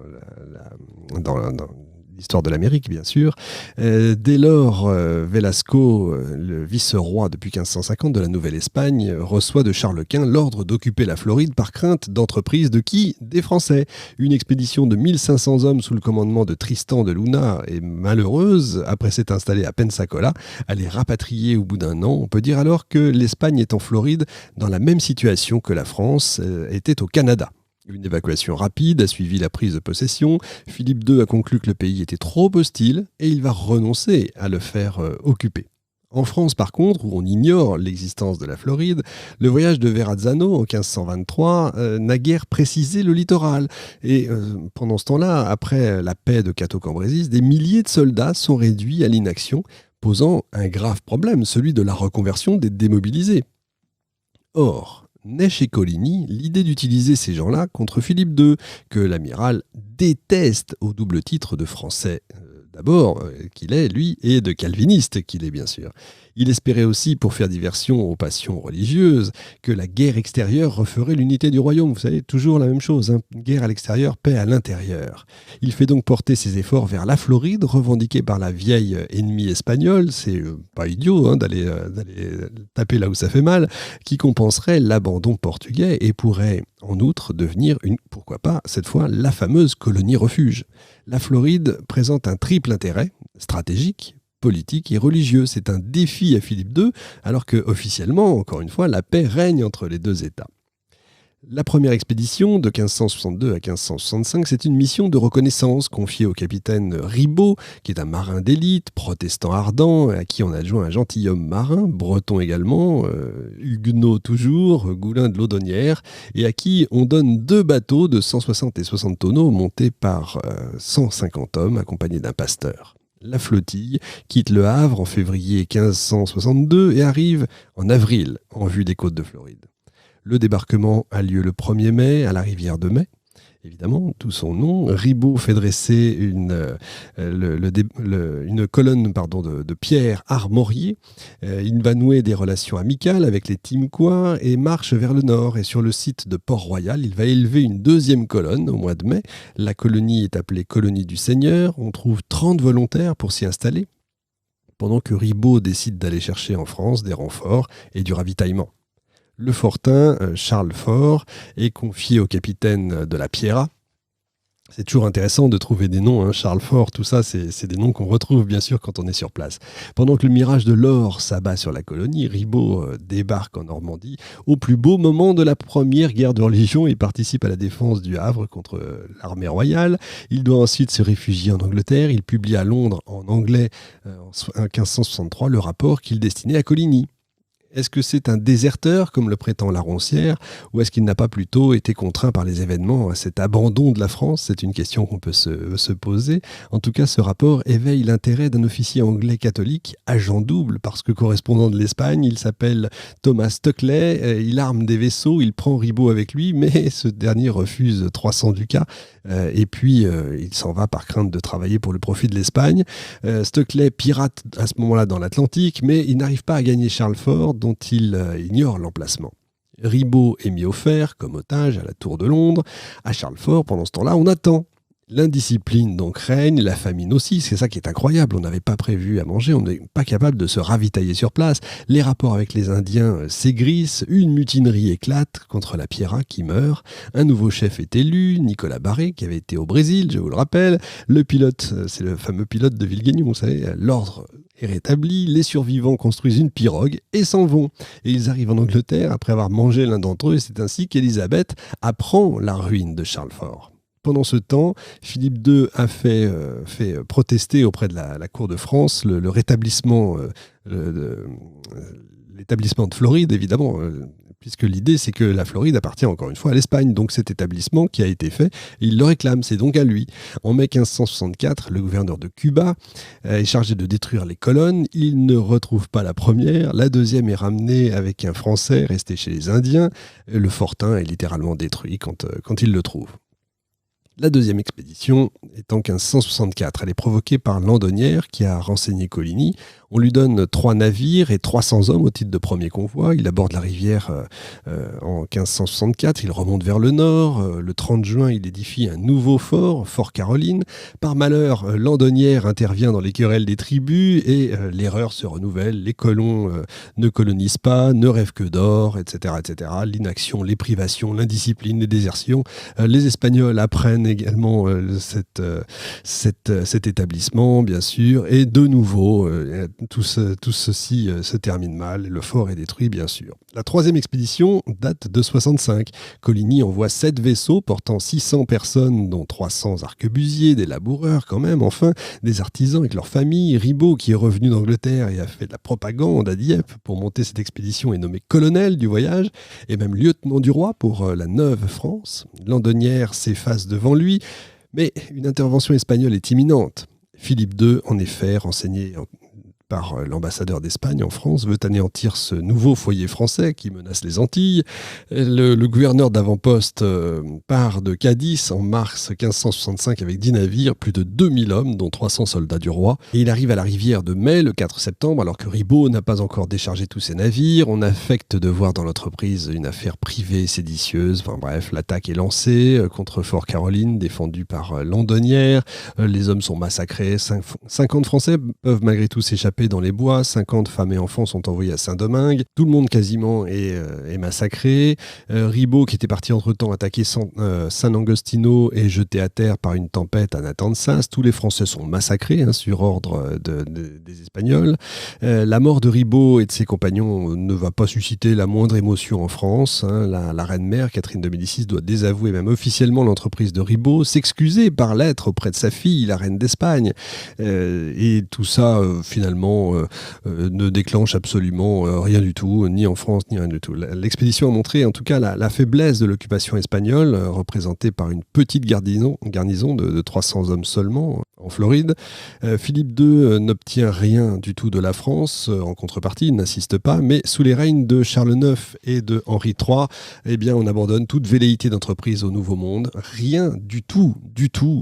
l'histoire de l'Amérique, bien sûr. Dès lors, Velasco, le vice-roi depuis 1550 de la Nouvelle-Espagne, reçoit de Charles Quint l'ordre d'occuper la Floride par crainte d'entreprise de qui ? Des Français. Une expédition de 1500 hommes sous le commandement de Tristan de Luna est malheureuse. Après s'être installée à Pensacola, elle est rapatriée au bout d'un an. On peut dire alors que l'Espagne est en Floride dans la même situation que la France était au Canada. Une évacuation rapide a suivi la prise de possession. Philippe II a conclu que le pays était trop hostile et il va renoncer à le faire occuper. En France, par contre, où on ignore l'existence de la Floride, le voyage de Verrazzano en 1523 n'a guère précisé le littoral. Et pendant ce temps-là, après la paix de Cateau-Cambrésis, des milliers de soldats sont réduits à l'inaction, posant un grave problème, celui de la reconversion des démobilisés. Or, naît chez Coligny l'idée d'utiliser ces gens-là contre Philippe II, que l'amiral déteste au double titre de français d'abord qu'il est, lui, et de calviniste qu'il est, bien sûr. Il espérait aussi, pour faire diversion aux passions religieuses, que la guerre extérieure referait l'unité du royaume. Vous savez, toujours la même chose, hein. Guerre à l'extérieur, paix à l'intérieur. Il fait donc porter ses efforts vers la Floride, revendiquée par la vieille ennemie espagnole. C'est pas idiot d'aller taper là où ça fait mal, qui compenserait l'abandon portugais et pourrait, en outre, devenir pourquoi pas, cette fois, la fameuse colonie refuge. La Floride présente un triple intérêt, stratégique, politique et religieux. C'est un défi à Philippe II, alors que officiellement, encore une fois, la paix règne entre les deux États. La première expédition, de 1562 à 1565, c'est une mission de reconnaissance confiée au capitaine Ribaud, qui est un marin d'élite, protestant ardent, à qui on adjoint un gentilhomme marin, breton également, huguenot toujours, goulin de Laudonnière, et à qui on donne 2 bateaux de 160 et 60 tonneaux montés par 150 hommes, accompagnés d'un pasteur. La flottille quitte Le Havre en février 1562 et arrive en avril en vue des côtes de Floride. Le débarquement a lieu le 1er mai à la rivière de Mai. Évidemment, tout son nom. Ribaud fait dresser une colonne de pierre armoriée. Il va nouer des relations amicales avec les Timquois et marche vers le nord. Et sur le site de Port-Royal, il va élever une 2e colonne au mois de mai. La colonie est appelée Colonie du Seigneur. On trouve 30 volontaires pour s'y installer, pendant que Ribaud décide d'aller chercher en France des renforts et du ravitaillement. Le fortin, Charles Fort, est confié au capitaine de la Pierra. C'est toujours intéressant de trouver des noms, Charles Fort, tout ça, c'est des noms qu'on retrouve bien sûr quand on est sur place. Pendant que le mirage de l'or s'abat sur la colonie, Ribaud débarque en Normandie. Au plus beau moment de la première guerre de religion, il participe à la défense du Havre contre l'armée royale. Il doit ensuite se réfugier en Angleterre. Il publie à Londres en anglais en 1563 le rapport qu'il destinait à Coligny. Est-ce que c'est un déserteur, comme le prétend la Roncière, ou est-ce qu'il n'a pas plutôt été contraint par les événements à cet abandon de la France? C'est une question qu'on peut se poser. En tout cas, ce rapport éveille l'intérêt d'un officier anglais catholique, agent double, parce que correspondant de l'Espagne, il s'appelle Thomas Stuckley, il arme des vaisseaux, il prend Ribaud avec lui, mais ce dernier refuse 300 ducats, et puis il s'en va par crainte de travailler pour le profit de l'Espagne. Stuckley pirate à ce moment-là dans l'Atlantique, mais il n'arrive pas à gagner Charlesfort, dont il ignore l'emplacement. Ribaud est mis au fer comme otage à la Tour de Londres. À Charlesfort, pendant ce temps-là, on attend. L'indiscipline donc règne, la famine aussi, c'est ça qui est incroyable, on n'avait pas prévu à manger, on n'est pas capable de se ravitailler sur place, les rapports avec les Indiens s'aigrissent, une mutinerie éclate contre la Pierra qui meurt, un nouveau chef est élu, Nicolas Barré qui avait été au Brésil, je vous le rappelle, le pilote, c'est le fameux pilote de Villegaignon, vous savez, l'ordre est rétabli, les survivants construisent une pirogue et s'en vont. Et ils arrivent en Angleterre après avoir mangé l'un d'entre eux, et c'est ainsi qu'Élisabeth apprend la ruine de Charlesfort. Pendant ce temps, Philippe II a fait protester auprès de la Cour de France le rétablissement, l'établissement de Floride, évidemment, puisque l'idée c'est que la Floride appartient encore une fois à l'Espagne. Donc cet établissement qui a été fait, il le réclame, c'est donc à lui. En mai 1564, le gouverneur de Cuba est chargé de détruire les colonnes. Il ne retrouve pas la première. La deuxième est ramenée avec un Français resté chez les Indiens. Le fortin est littéralement détruit quand il le trouve. La deuxième expédition est en 1564. Elle est provoquée par Landonnière qui a renseigné Coligny. On lui donne 3 navires et 300 hommes au titre de premier convoi. Il aborde la rivière en 1564. Il remonte vers le nord. Le 30 juin, il édifie un nouveau fort, Fort Caroline. Par malheur, Landonnière intervient dans les querelles des tribus et l'erreur se renouvelle. Les colons ne colonisent pas, ne rêvent que d'or, etc., etc. L'inaction, les privations, l'indiscipline, les désertions. Les Espagnols apprennent également cet établissement, bien sûr, et de nouveau, tout ceci se termine mal, le fort est détruit, bien sûr. La troisième expédition date de 65. Coligny envoie 7 vaisseaux portant 600 personnes, dont 300 arquebusiers, des laboureurs quand même, enfin, des artisans avec leurs familles. Ribaud, qui est revenu d'Angleterre et a fait de la propagande à Dieppe pour monter cette expédition, est nommé colonel du voyage, et même lieutenant du roi pour la Neuve France. Landonnière s'efface devant lui, mais une intervention espagnole est imminente. Philippe II, en effet, renseigné par l'ambassadeur d'Espagne en France, veut anéantir ce nouveau foyer français qui menace les Antilles. Le gouverneur d'avant-poste part de Cadiz en mars 1565 avec 10 navires, plus de 2000 hommes, dont 300 soldats du roi. Et il arrive à la rivière de Mai le 4 septembre, alors que Ribaud n'a pas encore déchargé tous ses navires. On affecte de voir dans l'entreprise une affaire privée séditieuse. Enfin bref, l'attaque est lancée contre Fort Caroline, défendu par Landonnière. Les hommes sont massacrés. 50 Français peuvent malgré tout s'échapper dans les bois, 50 femmes et enfants sont envoyés à Saint-Domingue, tout le monde quasiment est massacré. Ribaud, qui était parti entre-temps attaquer San Agostino, est jeté à terre par une tempête à Natanzas. Tous les Français sont massacrés sur ordre des Espagnols. La mort de Ribaud et de ses compagnons ne va pas susciter la moindre émotion en France. La reine-mère, Catherine de Médicis, doit désavouer même officiellement l'entreprise de Ribaud, s'excuser par lettre auprès de sa fille, la reine d'Espagne. Et tout ça, finalement, ne déclenche absolument rien du tout, ni en France, ni rien du tout. L'expédition a montré en tout cas la faiblesse de l'occupation espagnole, représentée par une petite garnison de 300 hommes seulement en Floride. Philippe II n'obtient rien du tout de la France en contrepartie, il n'insiste pas, mais sous les règnes de Charles IX et de Henri III, eh bien, on abandonne toute velléité d'entreprise au Nouveau Monde. Rien du tout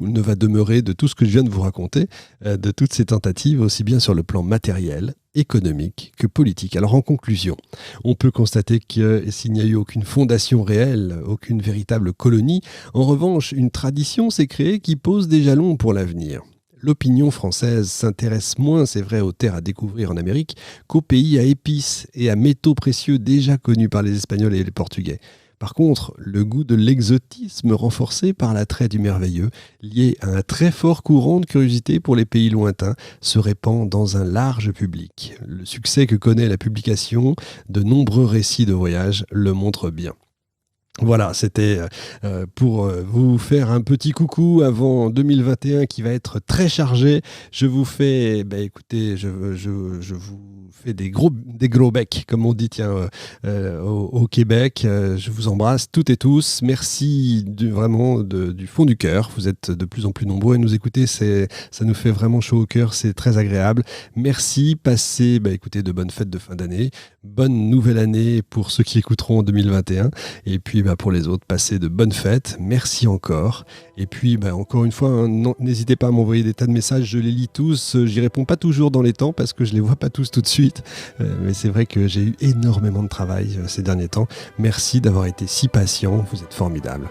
ne va demeurer de tout ce que je viens de vous raconter, de toutes ces tentatives, aussi bien sur le plan matériel, économique que politique. Alors en conclusion, on peut constater que s'il n'y a eu aucune fondation réelle, aucune véritable colonie, en revanche, une tradition s'est créée qui pose des jalons pour l'avenir. L'opinion française s'intéresse moins, c'est vrai, aux terres à découvrir en Amérique qu'aux pays à épices et à métaux précieux déjà connus par les Espagnols et les Portugais. Par contre, le goût de l'exotisme renforcé par l'attrait du merveilleux, lié à un très fort courant de curiosité pour les pays lointains, se répand dans un large public. Le succès que connaît la publication de nombreux récits de voyage le montre bien. Voilà, c'était pour vous faire un petit coucou avant 2021 qui va être très chargé. Je vous fais, écoutez, je vous fais des gros becs, comme on dit, tiens, au Québec. Je vous embrasse toutes et tous. Merci vraiment du fond du cœur. Vous êtes de plus en plus nombreux à nous écouter. Ça nous fait vraiment chaud au cœur. C'est très agréable. Merci. Passez, écoutez, de bonnes fêtes de fin d'année. Bonne nouvelle année pour ceux qui écouteront en 2021. Et puis, pour les autres, passez de bonnes fêtes. Merci encore. Et puis, encore une fois, hein, n'hésitez pas à m'envoyer des tas de messages. Je les lis tous. J'y réponds pas toujours dans les temps parce que je les vois pas tous tout de suite. Mais c'est vrai que j'ai eu énormément de travail ces derniers temps. Merci d'avoir été si patient. Vous êtes formidables.